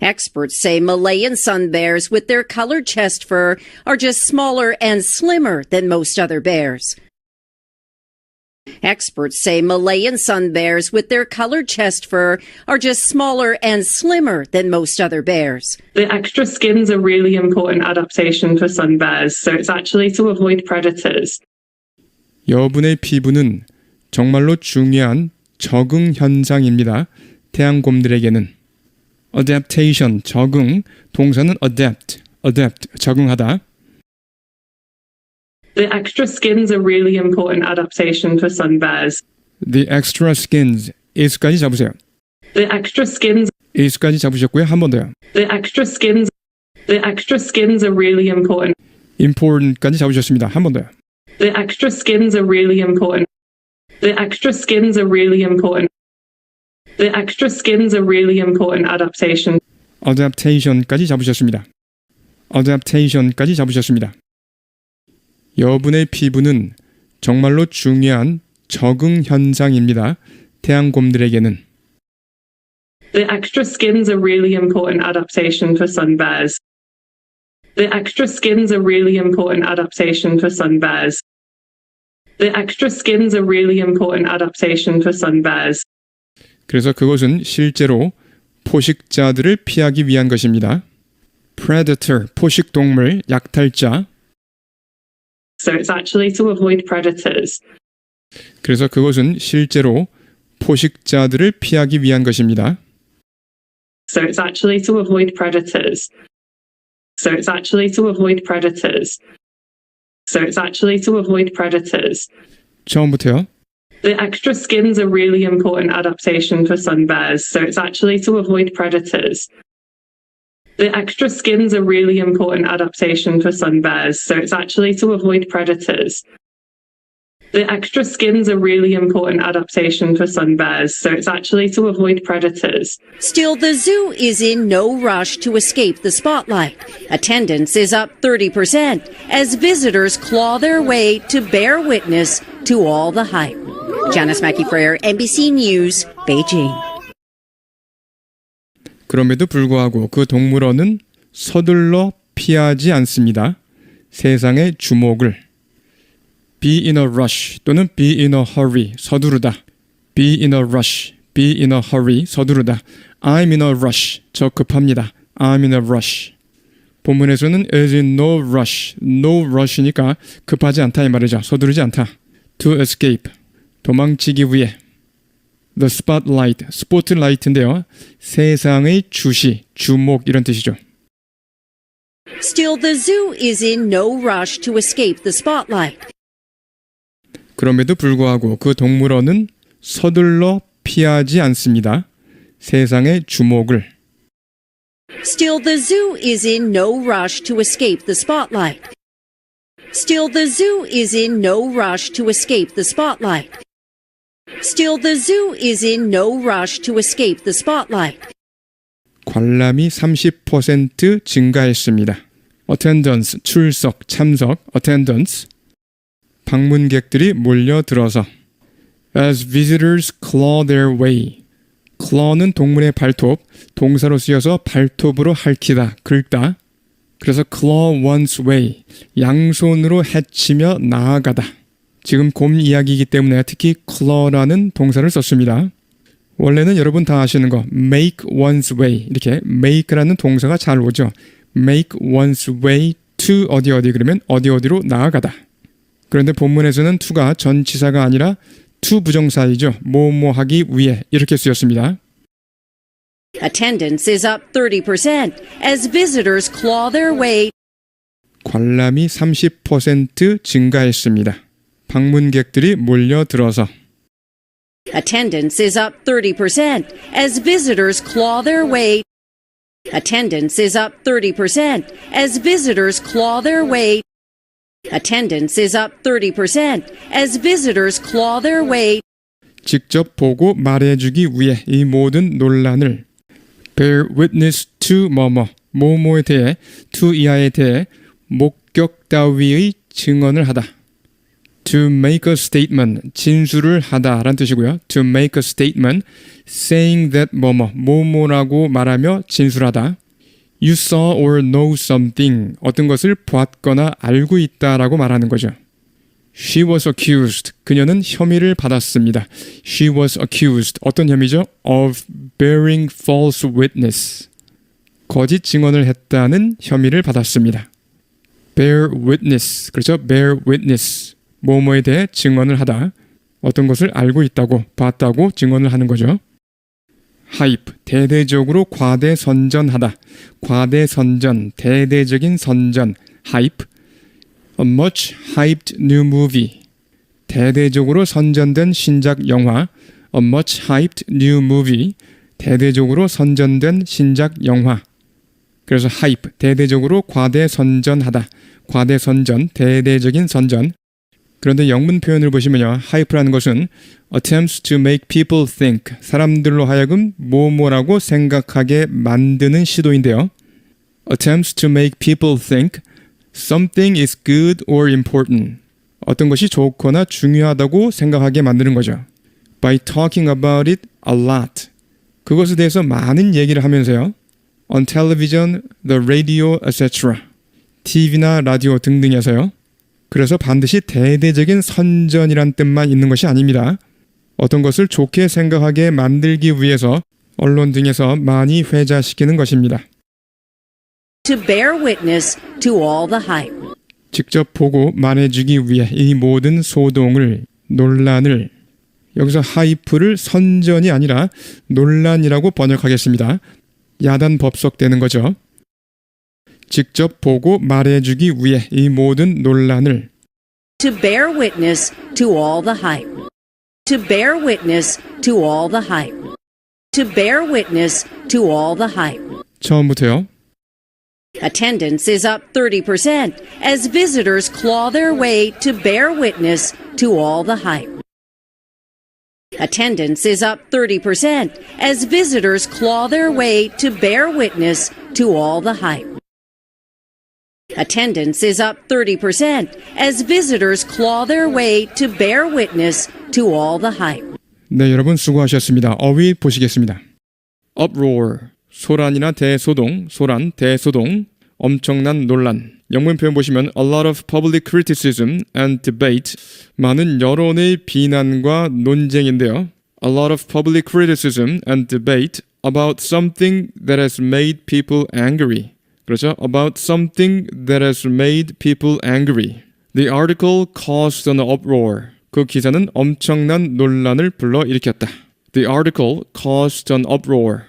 [SPEAKER 2] Experts say Malayan sun bears with their colored chest fur are just smaller and slimmer than most other bears. Experts say Malayan sun bears with their colored chest fur are just smaller and slimmer than most other bears.
[SPEAKER 3] The extra skin's a really important adaptation for sun bears, so it's actually to avoid predators.
[SPEAKER 5] 여분의 피부는 정말로 중요한 적응 현상입니다. 태양곰들에게는 adaptation, 적응, 동사는 adapt, 적응하다.
[SPEAKER 3] The extra skin's a really important adaptation for sun bears.
[SPEAKER 5] The extra skins, is까지 잡으세요.
[SPEAKER 3] The extra skin's
[SPEAKER 5] is까지 잡으셨고요. 한 번 더요.
[SPEAKER 3] The extra skin's a really important.
[SPEAKER 5] important까지 잡으셨습니다. 한 번 더요.
[SPEAKER 3] The extra skin's a really important. The extra skin's a really important. The extra skin's a really important adaptation.
[SPEAKER 5] adaptation까지 잡으셨습니다. adaptation까지 잡으셨습니다. 여분의 피부는 정말로 중요한 적응 현상입니다. 태양곰들에게는
[SPEAKER 3] The extra skin's a really important adaptation for sun bears. The extra skin's a really important adaptation for sun bears. The extra skin's a really important adaptation for sun bears.
[SPEAKER 5] 그래서 그것은 실제로 포식자들을 피하기 위한 것입니다. predator, 포식동물, 약탈자.
[SPEAKER 3] So it's actually to avoid predators.
[SPEAKER 5] 그래서 그것은 실제로 포식자들을 피하기 위한 것입니다.
[SPEAKER 3] So it's actually to avoid predators. So it's actually to avoid predators. So it's actually to avoid predators.
[SPEAKER 5] 처음부터요.
[SPEAKER 3] The extra skin's a really important adaptation for sun bears, so it's actually to avoid predators. The extra skin's a really important adaptation for sun bears, so it's actually to avoid predators. The extra skin's a really important adaptation for sun bears, so it's actually to avoid predators.
[SPEAKER 2] Still, the zoo is in no rush to escape the spotlight. Attendance is up 30% as visitors claw their way to bear witness to all the hype. Janice Mackey Frayer, NBC News, Beijing.
[SPEAKER 5] 그럼에도 불구하고 그 동물원은 서둘러 피하지 않습니다. 세상의 주목을. Be in a rush 또는 be in a hurry, 서두르다. Be in a rush, be in a hurry, 서두르다. I'm in a rush, 저 급합니다. I'm in a rush. 본문에서는 is in no rush, no rush니까 급하지 않다 이 말이죠. 서두르지 않다. To escape, 도망치기 위해. The spotlight, 스포트라이트인데요. 세상의 주시, 주목 이런 뜻이죠.
[SPEAKER 2] Still, the zoo is in no rush to escape the spotlight.
[SPEAKER 5] 그럼에도 불구하고 그 동물원은 서둘러 피하지 않습니다. 세상의 주목을.
[SPEAKER 2] Still, the zoo is in no rush to escape the spotlight. Still, the zoo is in no rush to escape the spotlight. Still, the zoo is in no rush to escape the spotlight.
[SPEAKER 5] 관람이 30% 증가했습니다. attendance, 출석, 참석, attendance. 방문객들이 몰려들어서 as visitors claw their way. claw는 동물의 발톱, 동사로 쓰여서 발톱으로 핥히다, 긁다. 그래서 claw one's way, 양손으로 헤치며 나아가다. 지금 곰 이야기이기 때문에 특히 claw라는 동사를 썼습니다. 원래는 여러분 다 아시는 거 make one's way, 이렇게 make라는 동사가 잘 오죠. make one's way to 어디 그러면 어디로 나아가다. 그런데 본문에서는 to가 전치사가 아니라 to 부정사이죠. 뭐하기 위해 이렇게 쓰였습니다.
[SPEAKER 2] Attendance is up 30% as visitors claw their way.
[SPEAKER 5] 관람이 30% 증가했습니다. 방문객들이 몰려들어서.
[SPEAKER 2] Attendance is up 30% as visitors claw their way. Attendance is up 30% as visitors claw their way. Attendance is up 30% as visitors claw their way.
[SPEAKER 5] 직접 보고 말해주기 위해 이 모든 논란을 bear witness to 뭐뭐에 대해 to 이하에 대해 목격 따위의 증언을 하다. to make a statement, 진술을 하다라는 뜻이고요. to make a statement, saying that 뭐뭐라고 말하며 진술하다. You saw or know something, 어떤 것을 보았거나 알고 있다라고 말하는 거죠. She was accused, 그녀는 혐의를 받았습니다. She was accused, 어떤 혐의죠? Of bearing false witness, 거짓 증언을 했다는 혐의를 받았습니다. Bear witness, 그렇죠? Bear witness, 뭐뭐에 대해 증언을 하다. 어떤 것을 알고 있다고, 봤다고 증언을 하는 거죠. hype, 대대적으로 과대선전하다. 과대선전, 대대적인 선전, hype. A much hyped new movie, 대대적으로 선전된 신작 영화. A much hyped new movie, 대대적으로 선전된 신작 영화. 그래서 hype, 대대적으로 과대선전하다. 과대선전, 대대적인 선전. 그런데 영문 표현을 보시면요, hype라는 것은 attempts to make people think, 사람들로 하여금 뭐라고 생각하게 만드는 시도인데요. attempts to make people think something is good or important, 어떤 것이 좋거나 중요하다고 생각하게 만드는 거죠. by talking about it a lot, 그것에 대해서 많은 얘기를 하면서요. on television, the radio, etc. TV나 라디오 등등에서요. 그래서 반드시 대대적인 선전이란 뜻만 있는 것이 아닙니다. 어떤 것을 좋게 생각하게 만들기 위해서 언론 등에서 많이 회자시키는 것입니다.
[SPEAKER 2] To bear witness to all the hype.
[SPEAKER 5] 직접 보고 말해주기 위해 이 모든 소동을, 논란을, 여기서 하이프를 선전이 아니라 논란이라고 번역하겠습니다. 야단 법석되는 거죠. 직접 보고 말해주기 위해 이 모든 논란을
[SPEAKER 2] To bear witness to all the hype. To bear witness to all the hype. To bear witness to all the hype.
[SPEAKER 5] 처음부터요.
[SPEAKER 2] Attendance is up 30% as visitors claw their way to bear witness to all the hype. Attendance is up 30% as visitors claw their way to bear witness to all the hype. Attendance is up 30% as visitors claw their way to bear witness to all the hype.
[SPEAKER 5] 네, 여러분 수고하셨습니다. 어휘 보시겠습니다. uproar, 소란이나 대소동, 소란, 대소동, 엄청난 논란. 영문 표현 보시면 a lot of public criticism and debate, 많은 여론의 비난과 논쟁인데요. A lot of public criticism and debate about something that has made people angry. 그렇죠? About something that has made people angry. The article caused an uproar. 그 기사는 엄청난 논란을 불러일으켰다. The article caused an uproar.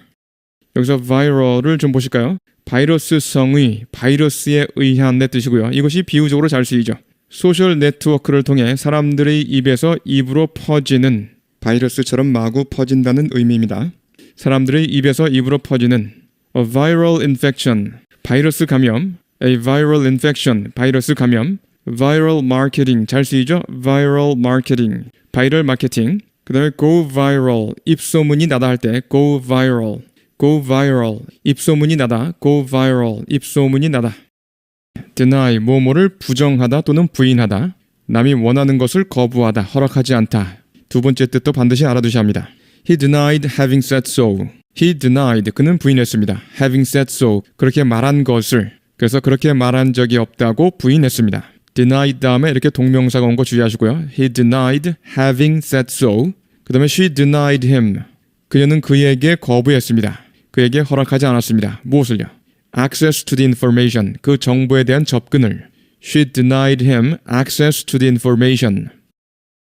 [SPEAKER 5] 여기서 viral을 좀 보실까요? 바이러스성의, 바이러스에 의한의 뜻이고요. 이것이 비유적으로 잘 쓰이죠. 소셜 네트워크를 통해 사람들의 입에서 입으로 퍼지는, 바이러스처럼 마구 퍼진다는 의미입니다. 사람들의 입에서 입으로 퍼지는 a viral infection, 바이러스 감염, a viral infection, 바이러스 감염, viral marketing, 잘 쓰이죠? viral marketing, 바이럴 마케팅. 그 다음에 go viral, 입소문이 나다 할 때 go viral, go viral, 입소문이 나다, go viral, 입소문이 나다. deny, 뭐뭐를 부정하다 또는 부인하다. 남이 원하는 것을 거부하다, 허락하지 않다. 두 번째 뜻도 반드시 알아두셔야 합니다. He denied having said so. He denied, 그는 부인했습니다. Having said so, 그렇게 말한 것을. 그래서 그렇게 말한 적이 없다고 부인했습니다. denied 다음에 이렇게 동명사가 온 거 주의하시고요. He denied having said so. 그 다음에 she denied him. 그녀는 그에게 거부했습니다. 그에게 허락하지 않았습니다. 무엇을요? Access to the information. 그 정보에 대한 접근을. She denied him access to the information.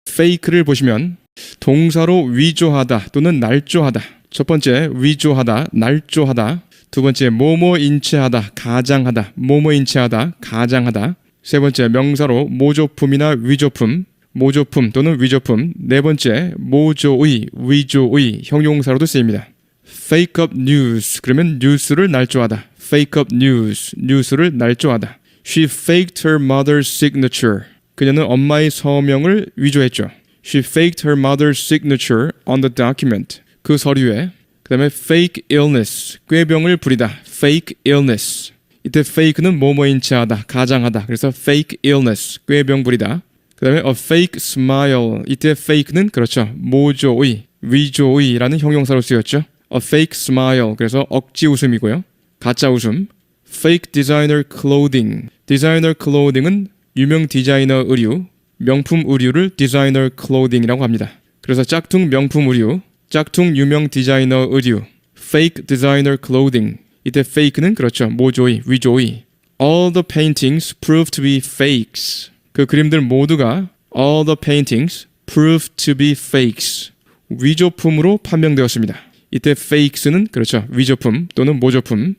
[SPEAKER 5] fake를 보시면 동사로 위조하다 또는 날조하다. 첫 번째 위조하다, 날조하다. 두 번째 뭐뭐인체하다, 가장하다, 뭐뭐인체하다, 가장하다. 세 번째 명사로 모조품이나 위조품, 모조품 또는 위조품. 네 번째 모조의, 위조의 형용사로도 쓰입니다. fake up news, 그러면 뉴스를 날조하다. fake up news, 뉴스를 날조하다. She faked her mother's signature. 그녀는 엄마의 서명을 위조했죠. She faked her mother's signature on the document. 그 서류에. 그 다음에 fake illness, 꾀병을 부리다. fake illness. 이때 fake는 뭐뭐인체하다, 가장하다. 그래서 fake illness, 꾀병 부리다. 그 다음에 a fake smile. 이때 fake는 그렇죠. 모조의, 위조의라는 형용사로 쓰였죠. a fake smile. 그래서 억지 웃음이고요. 가짜 웃음. fake designer clothing. designer clothing은 유명 디자이너 의류, 명품 의류를 designer clothing이라고 합니다. 그래서 짝퉁 명품 의류, 짝퉁 유명 디자이너 의류, fake designer clothing. 이때 fake는 그렇죠. 모조의, 위조의. All the paintings proved to be fakes. 그 그림들 모두가 all the paintings proved to be fakes. 위조품으로 판명되었습니다. 이때 fakes는 그렇죠. 위조품 또는 모조품.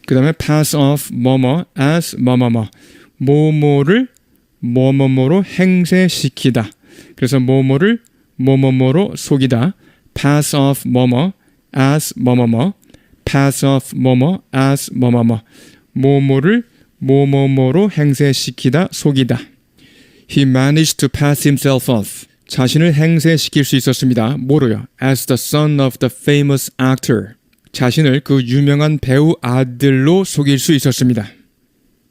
[SPEAKER 5] 그 다음에 pass off 뭐뭐 as 뭐뭐뭐. 뭐뭐를 뭐뭐뭐로 행세시키다. 그래서 뭐뭐를 뭐뭐뭐로 속이다. pass off 뭐뭐 as 뭐뭐뭐. pass off 뭐뭐 as 뭐뭐뭐. 뭐뭐를 뭐뭐뭐로 행세시키다, 속이다. He managed to pass himself off. 자신을 행세시킬 수 있었습니다. 뭐로요? As the son of the famous actor. 자신을 그 유명한 배우 아들로 속일 수 있었습니다.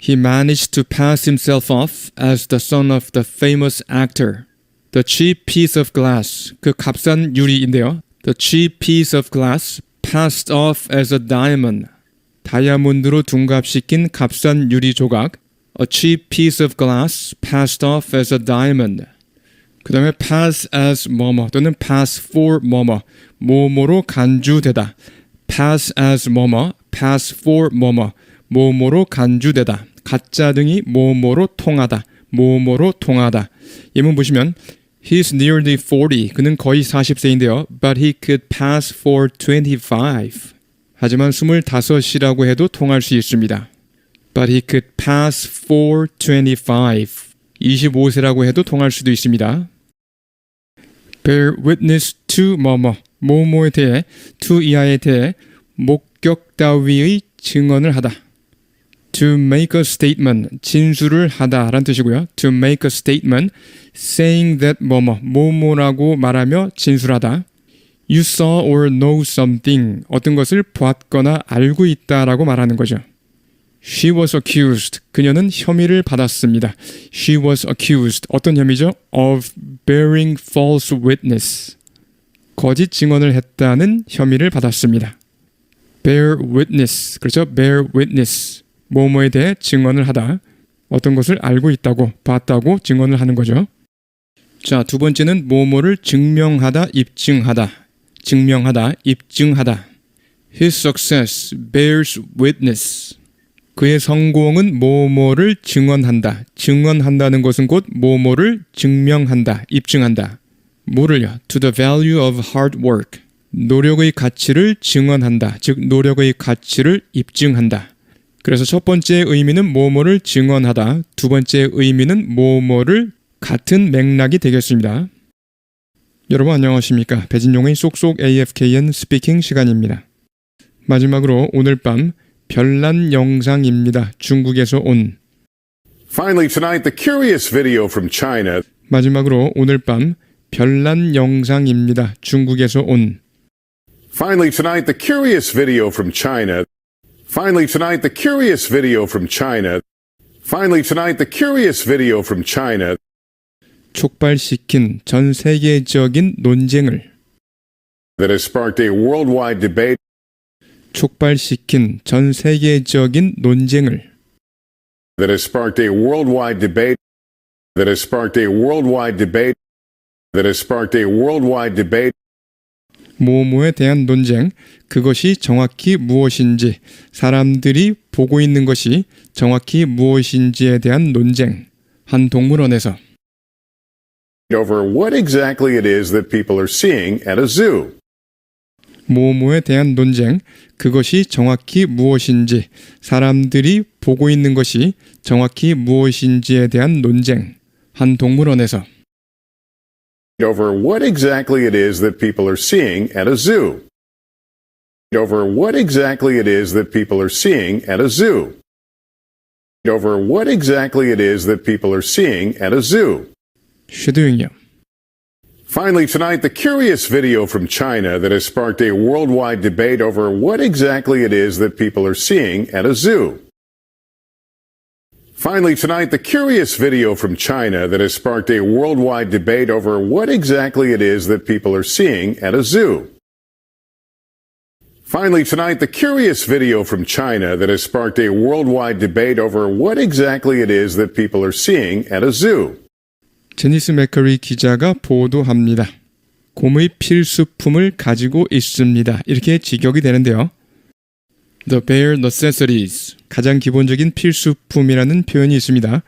[SPEAKER 5] He managed to pass himself off as the son of the famous actor. The cheap piece of glass. 그 값싼 유리인데요. The cheap piece of glass passed off as a diamond. 다이아몬드로 둔갑시킨 값싼 유리 조각. A cheap piece of glass passed off as a diamond. 그 다음에 pass as 뭐뭐 또는 pass for 뭐뭐. 뭐뭐로 간주되다. pass as 뭐뭐, pass for 뭐뭐. 뭐뭐로 간주되다. 가짜 등이 뭐뭐로 통하다. 뭐뭐로 통하다. 예문 보시면 He's nearly 40. 그는 거의 40세인데요. But he could pass for 25. 하지만 25이라고 해도 통할 수 있습니다. But he could pass for 25. 25세라고 해도 통할 수도 있습니다. Bear witness to 뭐뭐. 뭐뭐에 대해, to 이하에 대해 목격 따위의 증언을 하다. To make a statement, 진술을 하다 라는 뜻이고요. To make a statement, saying that 뭐뭐, 뭐뭐라고 말하며 진술하다. You saw or know something, 어떤 것을 보았거나 알고 있다라고 말하는 거죠. She was accused, 그녀는 혐의를 받았습니다. She was accused, 어떤 혐의죠? Of bearing false witness, 거짓 증언을 했다는 혐의를 받았습니다. Bear witness, 그렇죠? Bear witness, 뭐뭐에 대해 증언을 하다. 어떤 것을 알고 있다고, 봤다고 증언을 하는 거죠. 자, 두 번째는 뭐뭐를 증명하다, 입증하다. 증명하다, 입증하다. His success bears witness. 그의 성공은 뭐뭐를 증언한다. 증언한다는 것은 곧 뭐뭐를 증명한다, 입증한다. 뭐를요? To the value of hard work. 노력의 가치를 증언한다. 즉 노력의 가치를 입증한다. 그래서 첫 번째 의미는 뭐뭐를 증언하다. 두 번째 의미는 뭐뭐를 같은 맥락이 되겠습니다. 여러분 안녕하십니까? 배진용의 쏙쏙 AFKN 스피킹 시간입니다. 마지막으로 오늘 밤 별난 영상입니다. 중국에서 온.
[SPEAKER 1] Finally tonight, the curious video from China.
[SPEAKER 5] 마지막으로 오늘 밤 별난 영상입니다. 중국에서 온.
[SPEAKER 1] Finally tonight, the curious video from China. Finally tonight, the curious video from China. Finally tonight, the curious video from China.
[SPEAKER 5] 촉발시킨 전 세계적인 논쟁을
[SPEAKER 1] That has sparked a worldwide debate.
[SPEAKER 5] 촉발시킨 전 세계적인 논쟁을
[SPEAKER 1] that has sparked a worldwide debate, that has sparked a worldwide debate, that has sparked a worldwide debate,
[SPEAKER 5] 뭐뭐에 대한 논쟁, 그것이 정확히 무엇인지, 사람들이 보고 있는 것이 정확히 무엇인지에 대한 논쟁, 한 동물원에서
[SPEAKER 1] over what exactly it is that people are seeing at a zoo.
[SPEAKER 5] 뭐뭐에 대한 논쟁, 그것이 정확히 무엇인지, 사람들이 보고 있는 것이 정확히 무엇인지에 대한 논쟁, 한 동물원에서
[SPEAKER 1] Over what exactly it is that people are seeing at a zoo. Over what exactly it is that people are seeing at a zoo. Over what exactly it is that people are seeing at a zoo.
[SPEAKER 5] 쉐도잉이요.
[SPEAKER 1] Finally, tonight, the curious video from China that has sparked a worldwide debate over what exactly it is that people are seeing at a zoo. Finally, tonight, the curious video from China that has sparked a worldwide debate over what exactly it is that people are seeing at a zoo. Finally, tonight, the curious video from China that has sparked a worldwide debate over what exactly it is that people are seeing at a zoo.
[SPEAKER 5] 제니스 맥커리 기자가 보도합니다. 곰의 필수품을 가지고 있습니다. 이렇게 직역이 되는데요. The bare necessities. 가장 기본적인 필수품이라는 표현이 있습니다.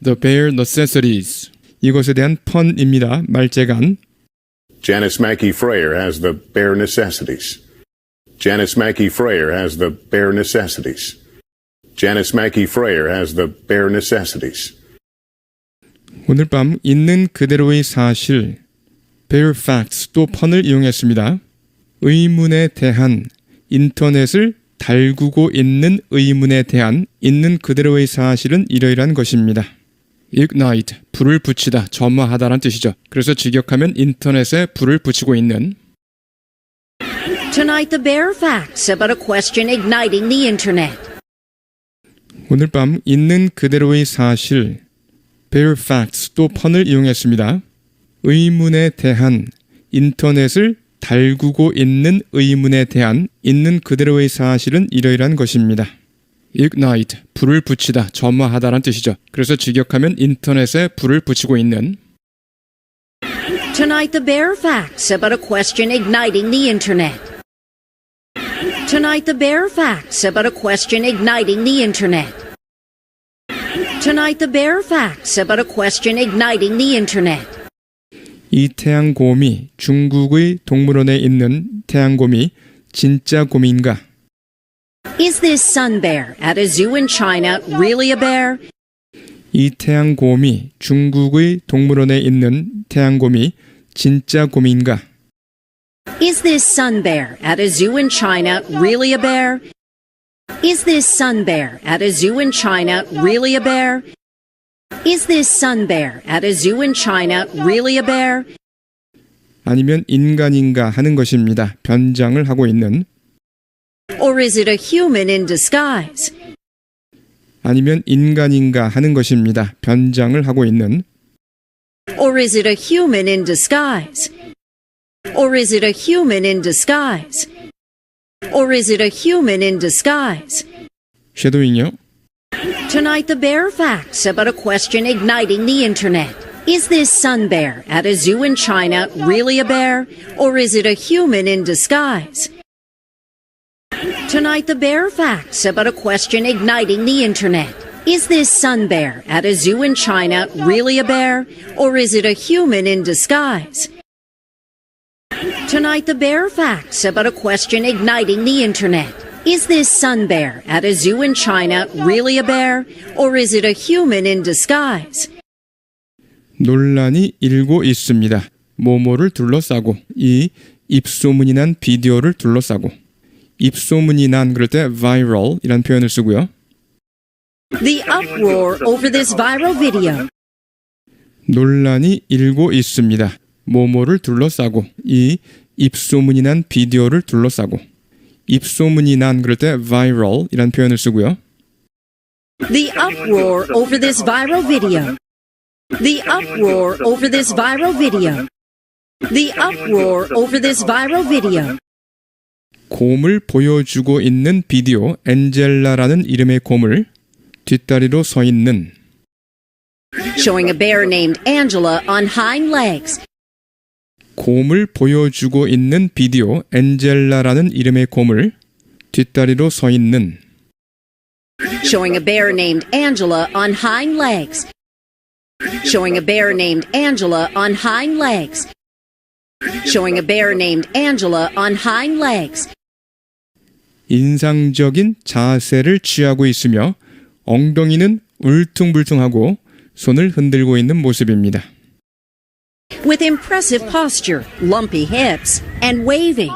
[SPEAKER 5] The bare necessities. 이것에 대한 펀입니다. 말재간.
[SPEAKER 1] Janice Mackey Frayer has the bare necessities. Janice Mackey Frayer has the bare necessities. Janice Mackey Frayer has the bare necessities.
[SPEAKER 5] 오늘 밤 있는 그대로의 사실, bare facts 또 펀을 이용했습니다. 의문에 대한, 인터넷을 달구고 있는 의문에 대한 있는 그대로의 사실은 이러이러한 것입니다. ignite, 불을 붙이다, 점화하다란 뜻이죠. 그래서 직역하면 인터넷에 불을 붙이고 있는.
[SPEAKER 2] Tonight, the bare facts about a question igniting the internet.
[SPEAKER 5] 오늘 밤 있는 그대로의 사실, bare facts 또 펀을 이용했습니다. 의문에 대한, 인터넷을 달구고 있는 의문에 대한 있는 그대로의 사실은 이러이러한 것입니다. ignite, 불을 붙이다, 점화하다란 뜻이죠. 그래서 직역하면 인터넷에 불을 붙이고 있는.
[SPEAKER 2] Tonight, the bare facts about a question igniting the internet. Tonight, the bare facts about a question igniting the internet. Tonight, the bare facts about a question igniting the internet.
[SPEAKER 5] 이 태양곰이 중국의 동물원에 있는 태양곰이 진짜 곰인가?
[SPEAKER 2] Is this sun bear at a zoo in China really a bear?
[SPEAKER 5] 이 태양곰이 중국의 동물원에 있는 태양곰이 진짜 곰인가?
[SPEAKER 2] Is this sun bear at a zoo in China really a bear? Is this sun bear at a zoo in China really a bear? Is this sun bear at a zoo in China really a bear?
[SPEAKER 5] 아니면 인간인가 하는 것입니다. 변장을 하고 있는.
[SPEAKER 2] Or is it a human in disguise?
[SPEAKER 5] 아니면 인간인가 하는 것입니다. 변장을 하고 있는.
[SPEAKER 2] Or is it a human in disguise? Or is it a human in disguise? Or is it a human in disguise?
[SPEAKER 5] 쉐도잉이요.
[SPEAKER 2] Tonight, the bare facts about a question igniting the internet. Is this sun bear at a zoo in China really a bear? Or is it a human in disguise? Tonight, the bare facts about a question igniting the internet. Is this sun bear at a zoo in China really a bear? Or is it a human in disguise? Tonight, the bare facts about a question igniting the internet. Is this sun bear at a zoo in China really a bear? Or is it a human in disguise?
[SPEAKER 5] 논란이 일고 있습니다. 모모를 둘러싸고 이 입소문이 난 비디오를 둘러싸고 입소문이 난 그럴 때 viral이라는 표현을 쓰고요.
[SPEAKER 2] The uproar over this viral video.
[SPEAKER 5] 논란이 일고 있습니다. 모모를 둘러싸고 이 입소문이 난 비디오를 둘러싸고 입소문이 난 그럴 때 viral이라는 표현을 쓰고요.
[SPEAKER 2] The uproar over this viral video. The uproar over this viral video. The uproar over this viral video.
[SPEAKER 5] 곰을 보여주고 있는 비디오 엔젤라라는 이름의 곰을 뒷다리로 서 있는
[SPEAKER 2] Showing a bear named Angela on hind legs.
[SPEAKER 5] 곰을 보여주고 있는 비디오 엔젤라라는 이름의 곰을 뒷다리로 서 있는
[SPEAKER 2] Showing a bear named Angela on hind legs. Showing a bear named Angela on hind legs. Showing a bear named Angela on hind legs.
[SPEAKER 5] 인상적인 자세를 취하고 있으며 엉덩이는 울퉁불퉁하고 손을 흔들고 있는 모습입니다.
[SPEAKER 2] With impressive posture, lumpy hips, and waving.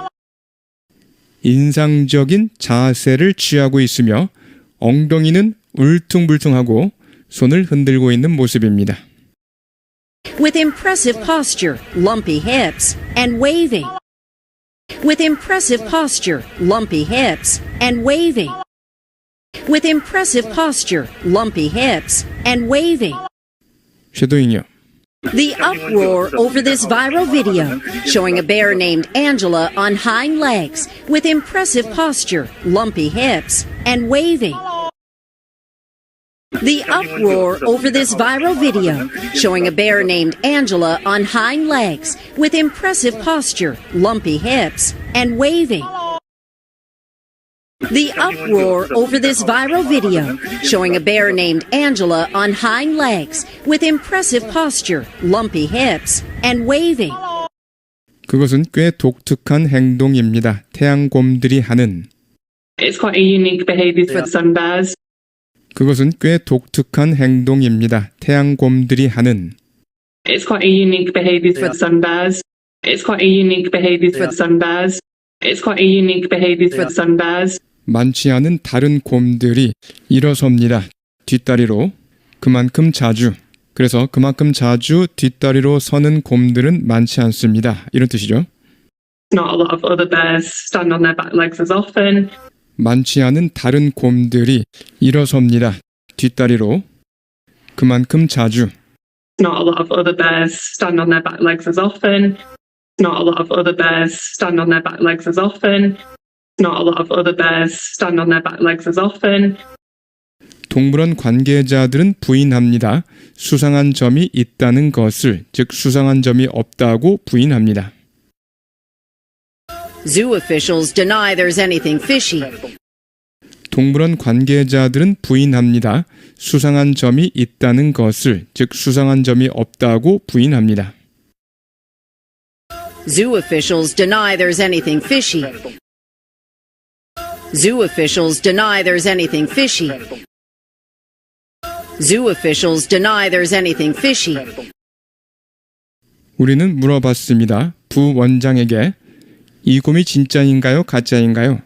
[SPEAKER 5] 인상적인 자세를 취하고 있으며 엉덩이는 울퉁불퉁하고 손을 흔들고 있는 모습입니다.
[SPEAKER 2] With impressive posture, lumpy hips, and waving. With impressive posture, lumpy hips, and waving. With impressive posture, lumpy hips, and waving.
[SPEAKER 5] 쉐도잉이요.
[SPEAKER 2] The uproar over this viral video showing a bear named Angela on hind legs with impressive posture, lumpy hips, and waving. The uproar over this viral video showing a bear named Angela on hind legs with impressive posture, lumpy hips, and waving. The uproar over this viral video showing a bear named Angela on hind legs with impressive posture, lumpy hips, and waving.
[SPEAKER 5] 그것은 꽤 독특한 행동입니다. 태양곰들이 하는.
[SPEAKER 3] It's quite a unique behaviour for sun bears.
[SPEAKER 5] 그것은 꽤 독특한 행동입니다. 태양곰들이 하는.
[SPEAKER 3] It's quite a unique behaviour for sun bears. It's quite a unique behaviour for sun bears. It's quite a unique behaviour for sun bears.
[SPEAKER 5] 많지 않은 다른 곰들이 일어섭니다. 뒷다리로. 그만큼 자주. 그래서 그만큼 자주 뒷다리로 서는 곰들은 많지 않습니다. 이런 뜻이죠.
[SPEAKER 3] Not a lot of other bears stand on their back legs as often.
[SPEAKER 5] 많지 않은 다른 곰들이 일어섭니다. 뒷다리로. 그만큼 자주.
[SPEAKER 3] Not a lot of other bears stand on their back legs as often. Not a lot of other bears stand on their back legs as often. Not a lot of other bears stand on their back legs as often.
[SPEAKER 5] 동물원 관계자들은 부인합니다. 수상한 점이 있다는 것을, 즉 수상한 점이 없다고 부인합니다.
[SPEAKER 2] Zoo officials deny there's anything fishy.
[SPEAKER 5] 동물원 관계자들은 부인합니다. 수상한 점이 있다는 것을, 즉 수상한 점이 없다고 부인합니다.
[SPEAKER 2] Zoo officials deny there's anything fishy. Zoo officials deny there's anything fishy. Zoo officials deny there's anything fishy.
[SPEAKER 5] 우리는 물어봤습니다. 부원장에게 이 곰이 진짜인가요? 가짜인가요?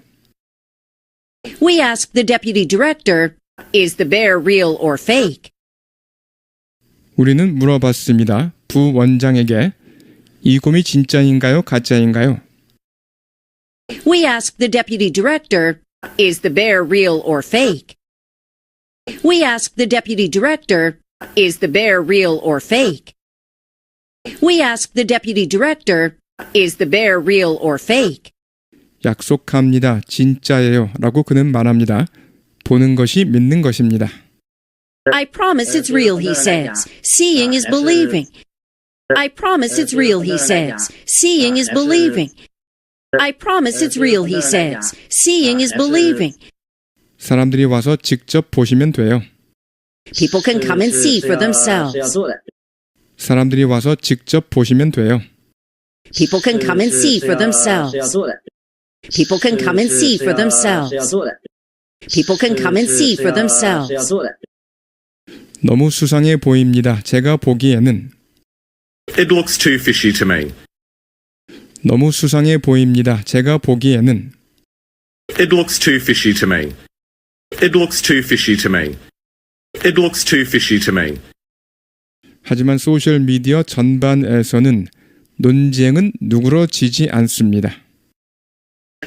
[SPEAKER 2] We asked the deputy director, is the bear real or fake?
[SPEAKER 5] 우리는 물어봤습니다. 부원장에게 이 곰이 진짜인가요? 가짜인가요?
[SPEAKER 2] We asked the deputy director, is the bear real or fake? We asked the deputy director, is the bear real or fake? We asked the deputy director, is the bear real or fake?
[SPEAKER 5] 약속합니다. 진짜예요. 라고 그는 말합니다. 보는 것이 믿는 것입니다.
[SPEAKER 2] I promise it's real, he says. Seeing is believing. I promise it's real, he says. Seeing is believing. I promise it's real, he says. Seeing is believing.
[SPEAKER 5] 사람들이 와서 직접 보시면 돼요.
[SPEAKER 2] People can come and see for themselves.
[SPEAKER 5] 사람들이 와서 직접 보시면 돼요.
[SPEAKER 2] People can come and see for themselves. People can come and see for themselves. People can come and see for themselves.
[SPEAKER 5] 너무 수상해 보입니다. 제가 보기에는.
[SPEAKER 6] It looks too fishy to me.
[SPEAKER 5] 너무 수상해 보입니다. 제가 보기에는.
[SPEAKER 6] It looks too fishy to me. It looks too fishy to me. It looks too fishy to me.
[SPEAKER 5] 하지만 소셜미디어 전반에서는 논쟁은 누그러지지 않습니다.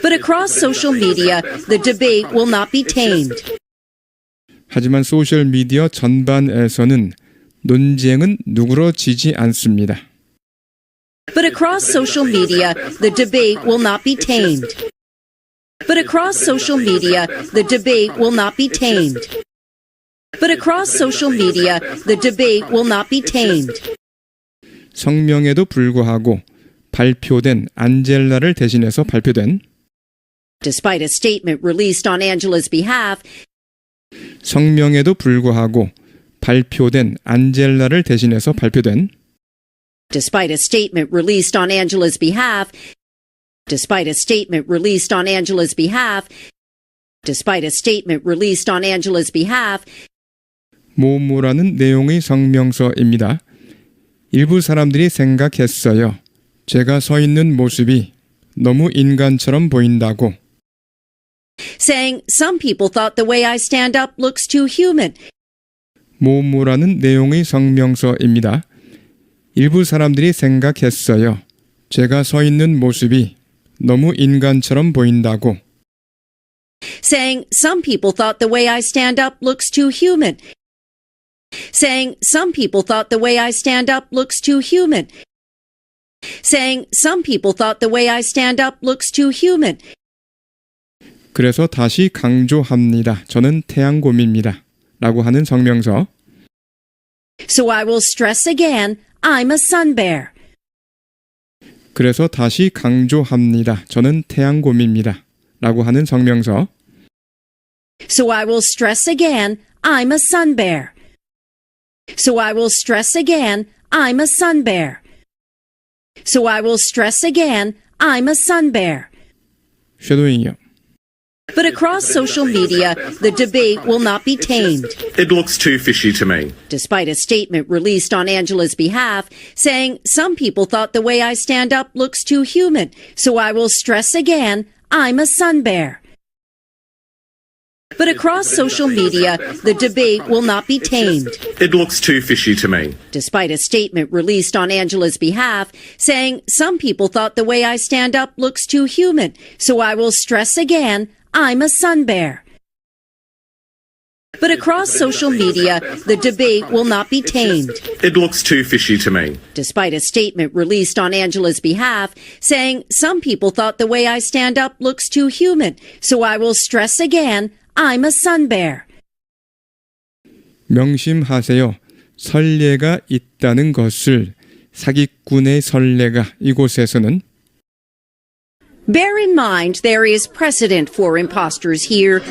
[SPEAKER 2] But across social media, the debate will not be tamed.
[SPEAKER 5] 하지만 소셜미디어 전반에서는 논쟁은 누그러지지 않습니다.
[SPEAKER 2] But across social media, the debate will not be tamed. But across social media, the debate will not be tamed. But across social media, the debate will not be tamed.
[SPEAKER 5] 성명에도 불구하고 발표된 안젤라를 대신해서 발표된
[SPEAKER 2] Despite a statement released on Angela's behalf,
[SPEAKER 5] 성명에도 불구하고 발표된 안젤라를 대신해서 발표된
[SPEAKER 2] despite a statement released on Angela's behalf, despite a statement released on Angela's behalf, despite a statement released on Angela's behalf,
[SPEAKER 5] 뭐뭐라는 내용의 성명서입니다. 일부 사람들이 생각했어요. 제가 서 있는 모습이 너무 인간처럼 보인다고.
[SPEAKER 2] saying some people thought the way I stand up looks too human.
[SPEAKER 5] 뭐뭐라는 내용의 성명서입니다. 일부 사람들이 생각했어요. 제가 서 있는 모습이 너무 인간처럼 보인다고.
[SPEAKER 2] saying some people thought the way I stand up looks too human. saying some people thought the way I stand up looks too human. saying some people thought the way I stand up looks too human.
[SPEAKER 5] 그래서 다시 강조합니다. 저는 태양곰입니다. 라고 하는 성명서.
[SPEAKER 2] So I will stress again, I'm a sun bear.
[SPEAKER 5] 그래서 다시 강조합니다. 저는 태양곰입니다. 라고 하는 성명서.
[SPEAKER 2] So I will stress again, I'm a sun bear. So I will stress again, I'm a sun bear. So I will stress again, I'm a sun bear.
[SPEAKER 5] 쉐도잉이요.
[SPEAKER 2] But across social media, the debate will not be tamed.
[SPEAKER 6] It looks too fishy to me.
[SPEAKER 2] Despite a statement released on Angela's behalf saying some people thought the way I stand up looks too human, so I will stress again, I'm a sun bear. But across social media, the debate will not be tamed.
[SPEAKER 6] It looks too fishy to me.
[SPEAKER 2] Despite a statement released on Angela's behalf saying some people thought the way I stand up looks too human, so I will stress again, I'm a sun bear. But across social media, the debate will not be tamed.
[SPEAKER 6] It looks too fishy to me.
[SPEAKER 2] Despite a statement released on Angela's behalf saying some people thought the way I stand up looks too human, so I will stress again, I'm a sun bear.
[SPEAKER 5] 명심하세요. 선례가 있다는 것을 사기꾼의 선례가 이곳에서는
[SPEAKER 2] Bear in mind there is precedent for impostors here.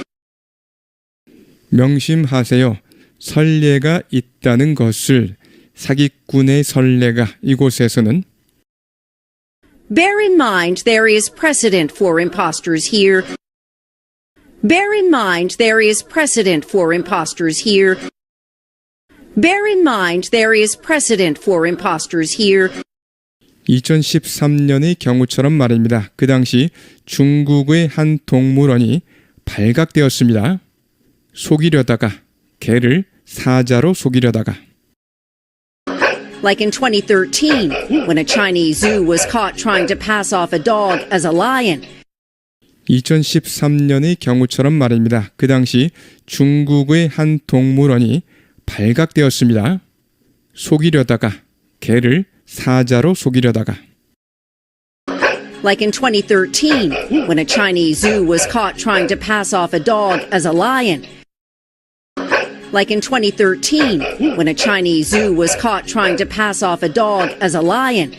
[SPEAKER 5] 명심하세요. 선례가 있다는 것을 사기꾼의 선례가 이곳에서는
[SPEAKER 2] Bear in mind there is precedent for impostors here. Bear in mind there is precedent for impostors here. Bear in mind there is precedent for impostors here.
[SPEAKER 5] 2013년의 경우처럼 말입니다. 그 당시 중국의 한 동물원이 발각되었습니다. 속이려다가 개를 사자로 속이려다가
[SPEAKER 2] Like in 2013, when a Chinese zoo was caught trying to pass off a dog as a lion.
[SPEAKER 5] 2013년의 경우처럼 말입니다. 그 당시 중국의 한 동물원이 발각되었습니다. 속이려다가 개를 사자로 속이려다가
[SPEAKER 2] Like in 2013, when a Chinese zoo was caught trying to pass off a dog as a lion. Like in 2013, when a Chinese zoo was caught trying to pass off a dog as a lion.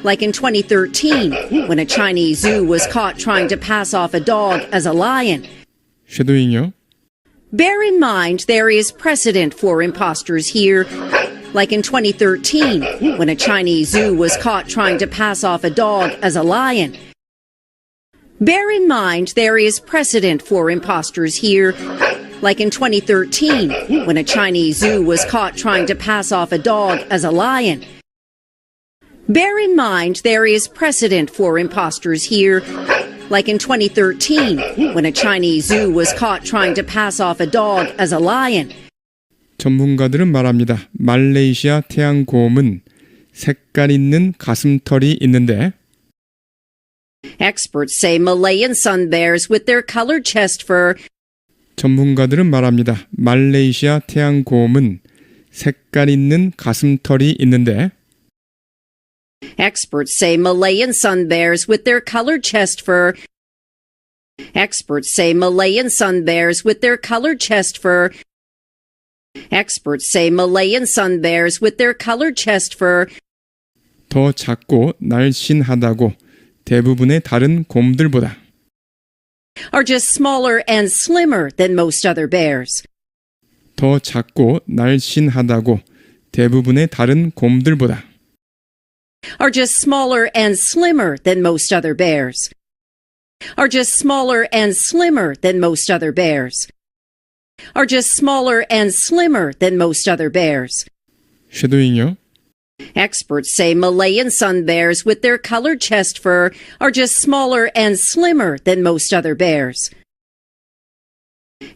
[SPEAKER 2] Like in 2013, when a Chinese zoo was caught trying to pass off a dog as a lion.
[SPEAKER 5] 쉐도잉요.
[SPEAKER 2] Bear in mind there is precedent for impostors here. Like in 2013, when a Chinese zoo was caught trying to pass off a dog as a lion. Bear in mind there is precedent for impostors here. Like in 2013, when a Chinese zoo was caught trying to pass off a dog as a lion. Bear in mind there is precedent for impostors here. Like in 2013, when a Chinese zoo was caught trying to pass off a dog as a lion.
[SPEAKER 5] 전문가들은 말합니다. 말레이시아 태양곰은 색깔 있는 가슴털이 있는데
[SPEAKER 2] Experts say Malayan sun bears with their colored chest fur.
[SPEAKER 5] 전문가들은 말합니다. 말레이시아 태양곰은 색깔 있는 가슴털이 있는데
[SPEAKER 2] Experts say Malayan sun bears with their colored chest fur Experts say Malayan sun bears with their colored chest fur Experts say Malayan sun bears with their colored chest fur
[SPEAKER 5] 더 작고 날씬하다고 대부분의 다른 곰들보다
[SPEAKER 2] are just smaller and slimmer than most other bears.
[SPEAKER 5] 더 작고 날씬하다고 대부분의 다른 곰들보다
[SPEAKER 2] Are just smaller and slimmer than most other bears. Are just smaller and slimmer than most other bears. Are just smaller and slimmer than most other bears.
[SPEAKER 5] 쉐도잉요.
[SPEAKER 2] Experts say Malayan sun bears with their colored chest fur are just smaller and slimmer than most other bears.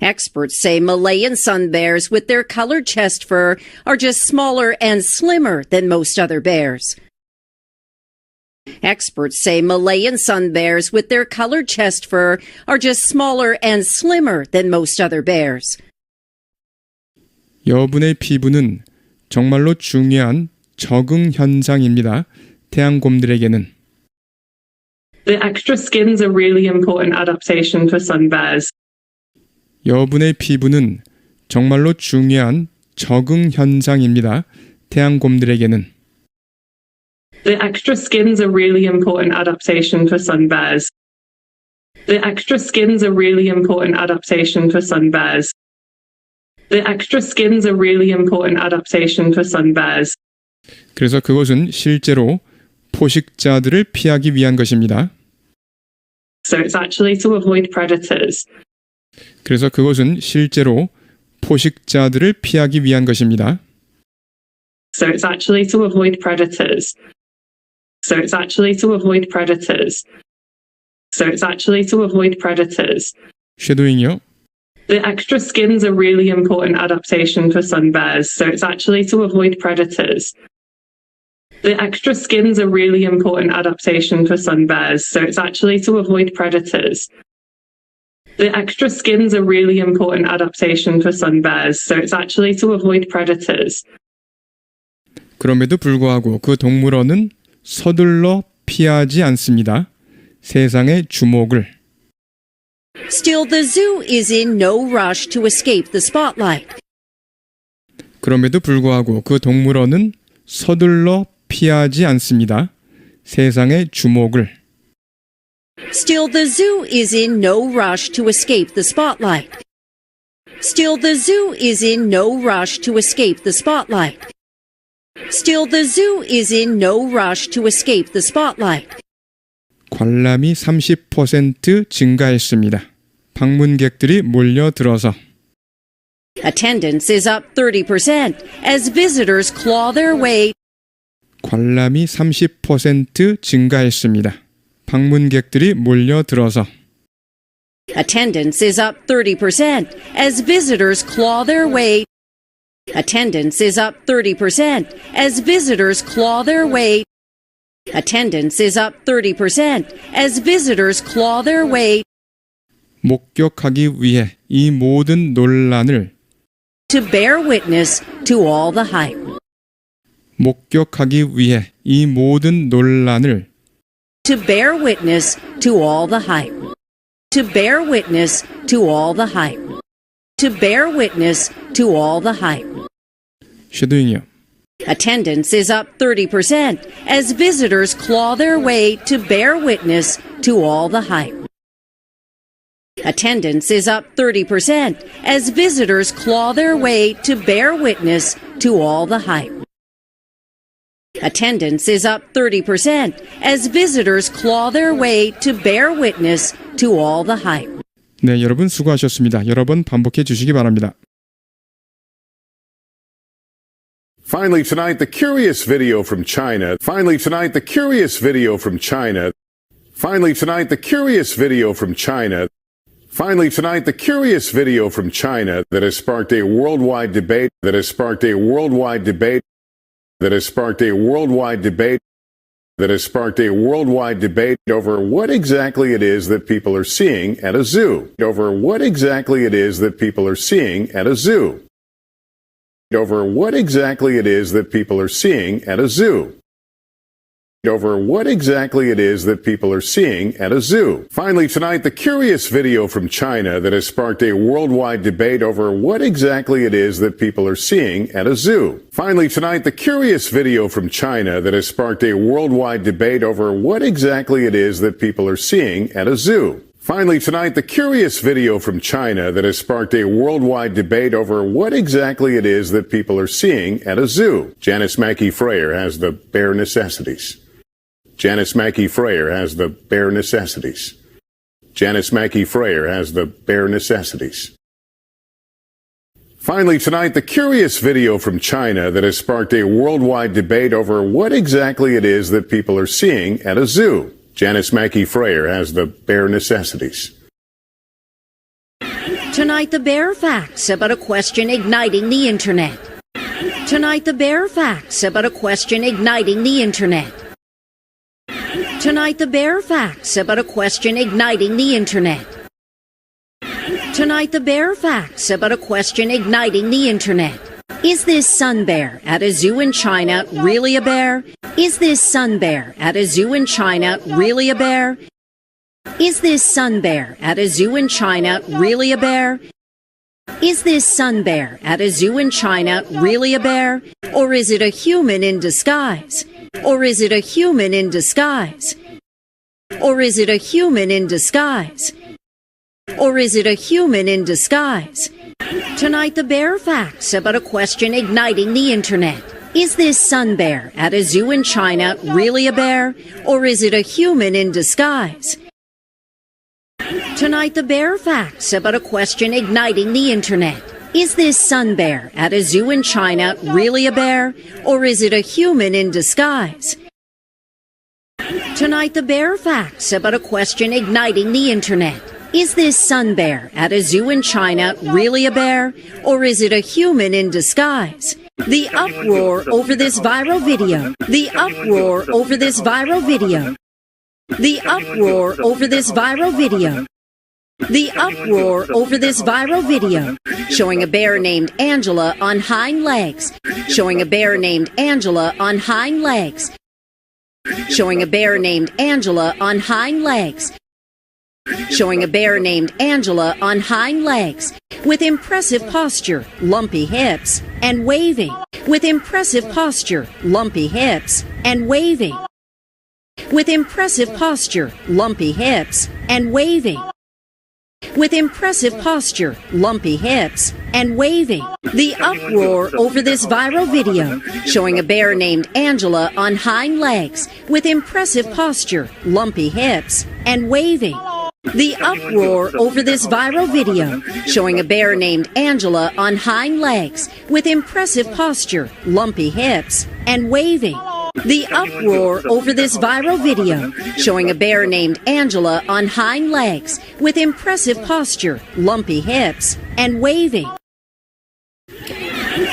[SPEAKER 2] Experts say Malayan sun bears with their colored chest fur are just smaller and slimmer than most other bears. Experts say Malayan sun bears with their colored chest fur are just smaller and slimmer than most other bears.
[SPEAKER 5] 여분의 피부는 정말로 중요한 적응 현상입니다. 태양곰들에게는
[SPEAKER 3] The extra skin's a really important adaptation for sun bears.
[SPEAKER 5] 여분의 피부는 정말로 중요한 적응 현상입니다. 태양곰들에게는
[SPEAKER 3] The extra skin's a really important adaptation for sun bears. The extra skin's a really important adaptation for sun bears. The extra skin's a really important adaptation for sun bears.
[SPEAKER 5] 그래서 그것은 실제로 포식자들을 피하기 위한 것입니다.
[SPEAKER 3] So it's actually to avoid predators.
[SPEAKER 5] 그래서 그것은 실제로 포식자들을 피하기 위한 것입니다.
[SPEAKER 3] So it's actually to avoid predators. So it's actually to avoid predators. So it's actually to avoid predators.
[SPEAKER 5] 쉐도잉요.
[SPEAKER 3] The extra skin's a really important adaptation for sun bears, so it's actually to avoid predators. The extra skin's a really important adaptation for sun bears, so it's actually to avoid predators. The extra skin's a really important adaptation for sun bears, so it's actually to avoid predators.
[SPEAKER 5] 그럼에도 불구하고 그 동물원은 서둘러 피하지 않습니다. 세상의 주목을.
[SPEAKER 2] Still, the zoo is in no rush to escape the spotlight.
[SPEAKER 5] 그럼에도 불구하고 그 동물원은 서둘러 피하지 않습니다. 세상의 주목을.
[SPEAKER 2] Still, the zoo is in no rush to escape the spotlight. Still, the zoo is in no rush to escape the spotlight. Still, the zoo is in no rush to escape the spotlight.
[SPEAKER 5] 관람이 30% 증가했습니다. 방문객들이 몰려들어서
[SPEAKER 2] Attendance is up 30% as visitors claw their way.
[SPEAKER 5] 관람이 30% 증가했습니다. 방문객들이 몰려들어서
[SPEAKER 2] Attendance is up 30% as visitors claw their way. Attendance is up 30% as visitors claw their way. Attendance is up 30% as visitors claw their way
[SPEAKER 5] 목격하기 위해 이 모든 논란을
[SPEAKER 2] to bear witness to all the hype.
[SPEAKER 5] 목격하기 위해 이 모든 논란을
[SPEAKER 2] To bear witness to all the hype. To bear witness to all the hype. To bear witness to all the hype.
[SPEAKER 5] 쉐도잉이요.
[SPEAKER 2] Attendance is up 30% as visitors claw their way to bear witness to all the hype. Attendance is up 30% as visitors claw their way to bear witness to all the hype. Attendance is up 30% as visitors claw their way to bear witness to all the hype.
[SPEAKER 5] 네, 여러분 수고하셨습니다. 여러 번 반복해 주시기 바랍니다.
[SPEAKER 1] Finally tonight, the curious video from China. Finally tonight, the curious video from China. Finally tonight, the curious video from China. Finally tonight, the curious video from China that has sparked a worldwide debate, that has sparked a worldwide debate, that has sparked a worldwide debate, that has sparked a worldwide debate over what exactly it is that people are seeing at a zoo, over what exactly it is that people are seeing at a zoo, over what exactly it is that people are seeing at a zoo. over what exactly it is that people are seeing at a zoo. Finally tonight, the curious video from China that has sparked a worldwide debate over what exactly it is that people are seeing at a zoo. Finally tonight, the curious video from China that has sparked a worldwide debate over what exactly it is that people are seeing at a zoo. Finally tonight, the curious video from China that has sparked a worldwide debate over what exactly it is that people are seeing at a zoo. Janice Mackey Frayer has the bare necessities. Janice Mackey Frayer has the bare necessities. Janice Mackey Frayer has the bare necessities. Finally tonight, the curious video from China that has sparked a worldwide debate over what exactly it is that people are seeing at a zoo. Janice Mackey Frayer has the bare necessities.
[SPEAKER 2] Tonight, the bare facts about a question igniting the internet. Tonight, the bare facts about a question igniting the internet. Tonight, the bare facts about a question igniting the internet. Tonight, the bare facts about a question igniting the internet. Is this sun bear at a zoo in China really a bear? Is this sun bear at a zoo in China really a bear? Is this sun bear at a zoo in China really a bear? Is this sun bear at a zoo in China really a bear? Or is it a human in disguise? Or is it a human in disguise? Or is it a human in disguise? Or is it a human in disguise? Tonight, the bare facts about a question igniting the internet. Is this sun bear at a zoo in China really a bear? Or is it a human in disguise? Tonight, the bare facts about a question igniting the internet. Is this sun bear at a zoo in China really a bear? Or is it a human in disguise? Tonight, the bare facts about a question igniting the internet. Is this sun bear at a zoo in China really a bear? Or is it a human in disguise? The uproar over this viral video. The uproar over this viral video. The uproar over this viral video. The uproar over this viral video, showing a bear named Angela on hind legs, showing a bear named Angela on hind legs, showing a bear named Angela on hind legs, showing a bear named Angela on hind legs, with impressive posture, lumpy hips, and waving, with impressive posture, lumpy hips, and waving, with impressive posture, lumpy hips, and waving, with impressive posture, lumpy hips, and waving. The uproar over this viral video, showing a bear named Angela on hind legs, with impressive posture, lumpy hips, and waving. The uproar over this viral video, showing a bear named Angela on hind legs, with impressive posture, lumpy hips, and waving. The uproar over this viral video, showing a bear named Angela on hind legs, with impressive posture, lumpy hips, and waving.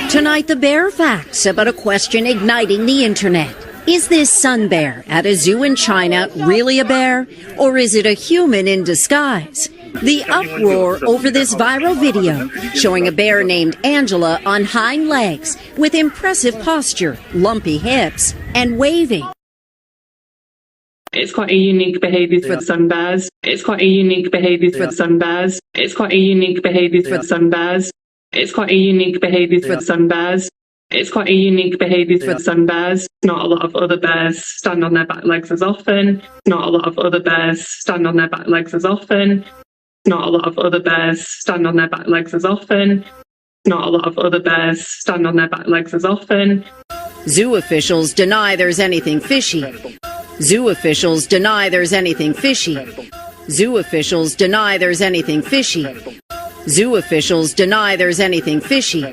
[SPEAKER 2] Tonight, the bare facts about a question igniting the internet. Is this sun bear at a zoo in China really a bear? Or is it a human in disguise? The uproar over this viral video, showing a bear named Angela on hind legs, with impressive posture, lumpy hips, and waving.
[SPEAKER 3] It's quite a unique behaviour for sun bears. It's quite a unique behaviour for sun bears. It's quite a unique behaviour for sun bears. It's quite a unique behaviour for sun bears. It's quite a unique behaviour for sun bears. Not a lot of other bears stand on their back legs as often. Not a lot of other bears stand on their back legs as often. Not a lot of other bears stand on their back legs as often. Not a lot of other bears stand on their back legs as often.
[SPEAKER 2] Zoo officials deny there's anything fishy. Zoo officials deny there's anything fishy. Zoo officials deny there's anything fishy. Zoo officials deny there's anything fishy.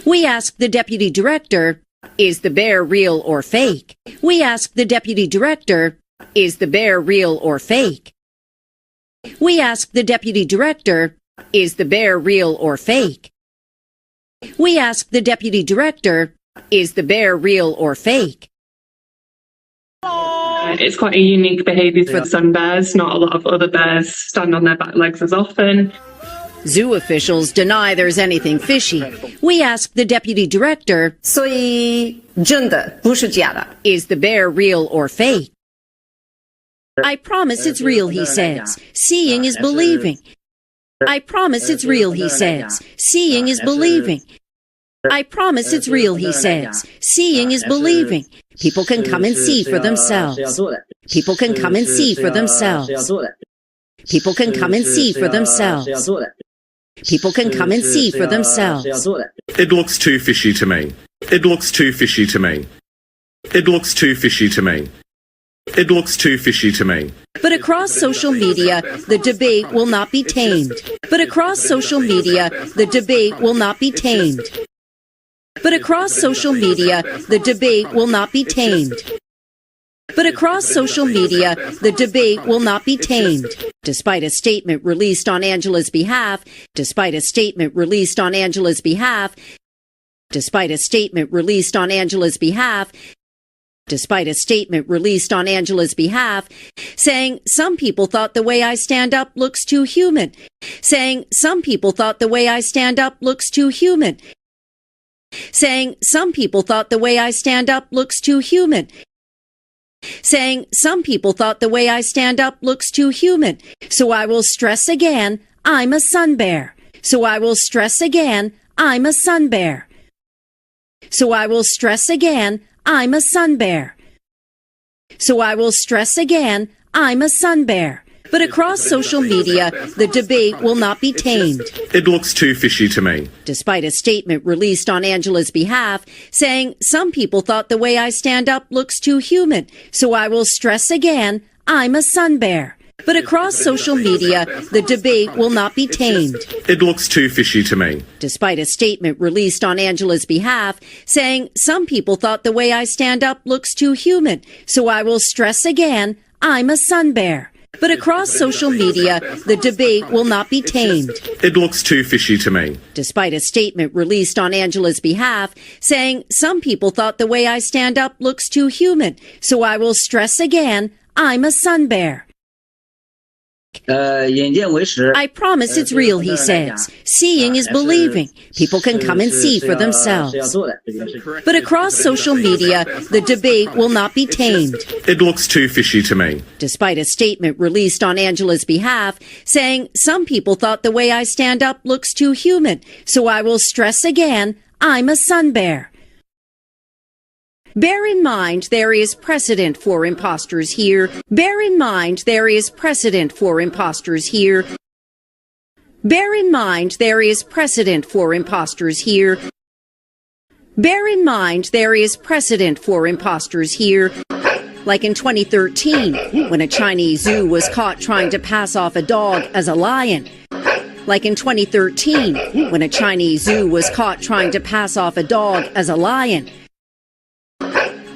[SPEAKER 2] We asked the deputy director, is the bear real or fake? We asked the deputy director, is the bear real or fake? We asked the deputy director, is the bear real or fake? We asked the deputy director, is the bear real or fake?
[SPEAKER 3] It's quite a unique behaviour for sun bears. Not a lot of other bears stand on their back legs as often.
[SPEAKER 2] Zoo officials deny there's anything fishy. We asked the deputy director,
[SPEAKER 4] 所以真的不是假的。
[SPEAKER 2] is the bear real or fake? I promise it's real, he says. Seeing is believing. I promise it's real, he says. Seeing is believing. I promise it's real, he says. Seeing is believing. People can come and see for themselves. People can come and see for themselves. People can come and see for themselves. People can come and see for themselves.
[SPEAKER 6] It looks too fishy to me. It looks too fishy to me. It looks too fishy to me. It looks too fishy to me.
[SPEAKER 2] But across social media, the debate will not be tamed. But across social media, the debate will not be tamed. But across social media, the debate will not be tamed. But across social media, the debate will not be tamed. Despite a statement released on Angela's behalf, despite a statement released on Angela's behalf, despite a statement released on Angela's behalf, despite a statement released on Angela's behalf, saying some people thought the way I stand up looks too human, saying some people thought the way I stand up looks too human, saying some people thought the way I stand up looks too human, saying some people thought the way I stand up looks too human. So I will stress again, I'm a sun bear. So I will stress again, I'm a sun bear. So I will stress again, I'm a sun bear. So I will stress again, I'm a sun bear. But across social media, the debate will not be tamed.
[SPEAKER 6] It looks too fishy to me.
[SPEAKER 2] Despite a statement released on Angela's behalf, saying some people thought the way I stand up looks too human. So I will stress again, I'm a sun bear. But across social media, the debate will not be tamed.
[SPEAKER 6] It looks too fishy to me.
[SPEAKER 2] Despite a statement released on Angela's behalf, saying some people thought the way I stand up looks too human. So I will stress again, I'm a sun bear. But across social media, the debate will not be tamed.
[SPEAKER 6] It looks too fishy to me.
[SPEAKER 2] Despite a statement released on Angela's behalf, saying some people thought the way I stand up looks too human. So I will stress again, I'm a sun bear.
[SPEAKER 4] 眼见为实。
[SPEAKER 2] I promise it's real, he says. Seeing is believing. People can come and see for themselves. But across social media, the debate will not be tamed.
[SPEAKER 6] It looks too fishy to me.
[SPEAKER 2] Despite a statement released on Angela's behalf, saying some people thought the way I stand up looks too human. So I will stress again, I'm a sun bear. Bear in mind there is precedent for imposters here. Bear in mind there is precedent for imposters here. Bear in mind there is precedent for imposters here. Bear in mind there is precedent for imposters here. Like in 2013, when a Chinese zoo was caught trying to pass off a dog as a lion. Like in 2013, when a Chinese zoo was caught trying to pass off a dog as a lion.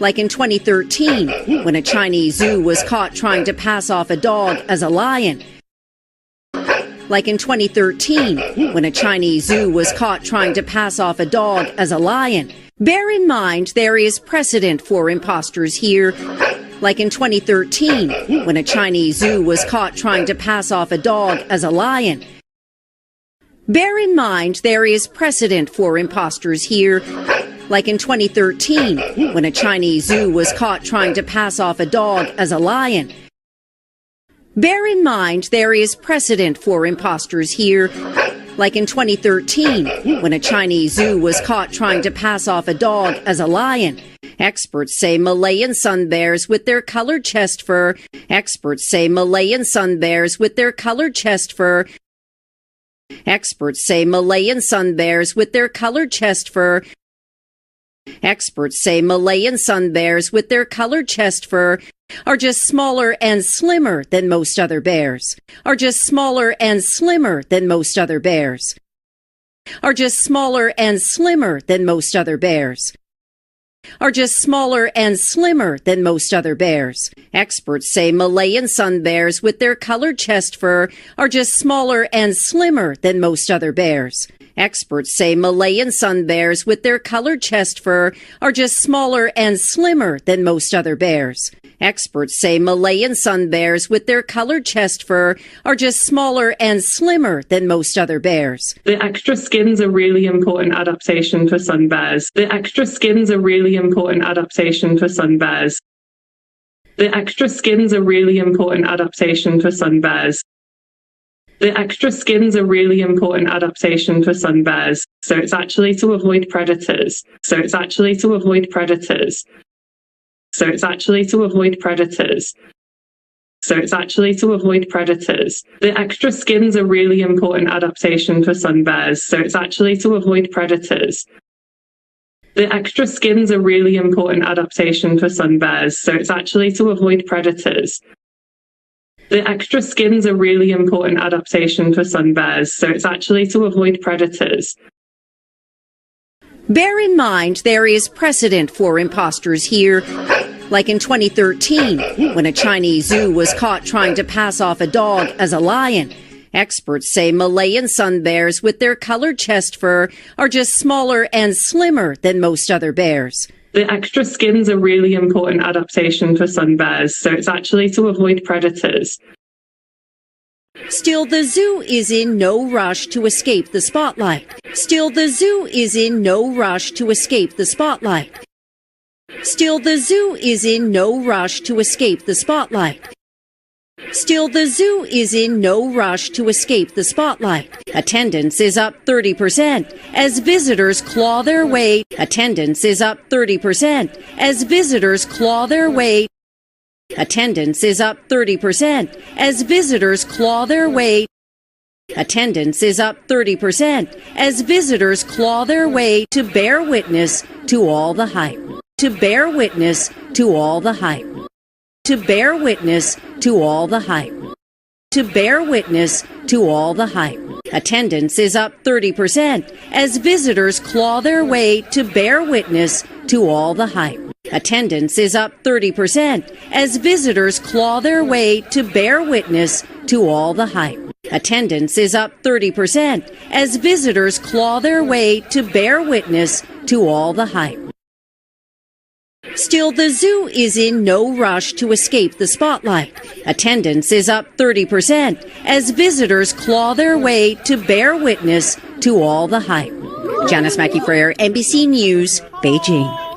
[SPEAKER 2] Like in 2013, when a Chinese zoo was caught trying to pass off a dog as a lion. Like in 2013, when a Chinese zoo was caught trying to pass off a dog as a lion. Bear in mind there is precedent for imposters here. Like in 2013, when a Chinese zoo was caught trying to pass off a dog as a lion. Bear in mind there is precedent for imposters here. Like in 2013, when a Chinese zoo was caught trying to pass off a dog as a lion. Bear in mind there is precedent for imposters here. Like in 2013, when a Chinese zoo was caught trying to pass off a dog as a lion. Experts say Malayan sun bears with their colored chest fur. Experts say Malayan sun bears with their colored chest fur. Experts say Malayan sun bears with their colored chest fur. Experts say Malayan sun bears with their colored chest fur are just smaller and slimmer than most other bears. Are just smaller and slimmer than most other bears. Are just smaller and slimmer than most other bears. Are just smaller and slimmer than most other bears. Experts say Malayan sun bears with their colored chest fur are just smaller and slimmer than most other bears. Experts say Malayan sun bears with their colored chest fur are just smaller and slimmer than most other bears. Experts say Malayan sun bears with their colored chest fur are just smaller and slimmer than most other bears.
[SPEAKER 3] The extra skin's a really important adaptation for sun bears. The extra skin's a really important adaptation for sun bears. The extra skin's a really important adaptation for sun bears. The extra skin's a really important adaptation for sun bears. So it's actually to avoid predators. So it's actually to avoid predators. So it's actually to avoid predators. So it's actually to avoid predators. The extra skin's a really important adaptation for sun bears. So it's actually to avoid predators. The extra skin's a really important adaptation for sun bears. So it's actually to avoid predators. The extra skin's a really important adaptation for sun bears. So it's actually to avoid predators.
[SPEAKER 2] Bear in mind there is precedent for imposters here, like in 2013 when a Chinese zoo was caught trying to pass off a dog as a lion. Experts say Malayan sun bears with their colored chest fur are just smaller and slimmer than most other bears.
[SPEAKER 3] The extra skin's a really important adaptation for sun bears. So it's actually to avoid predators.
[SPEAKER 2] Still, the zoo is in no rush to escape the spotlight. Still, the zoo is in no rush to escape the spotlight. Still, the zoo is in no rush to escape the spotlight. Still, the zoo is in no rush to escape the spotlight. Attendance is up 30% as visitors claw their way. Attendance is up 30% as visitors claw their way. Attendance is up 30% as visitors claw their way. Attendance is up 30% as visitors claw their way to bear witness to all the hype. To bear witness to all the hype. To bear witness to all the hype. To bear witness to all the hype. Attendance is up 30% as visitors claw their way to bear witness to all the hype. Attendance is up 30% as visitors claw their way to bear witness to all the hype. Attendance is up 30% as visitors claw their way to bear witness to all the hype. Still, the zoo is in no rush to escape the spotlight. Attendance is up 30% as visitors claw their way to bear witness to all the hype. Janice Mackey Frayer, NBC News, Beijing.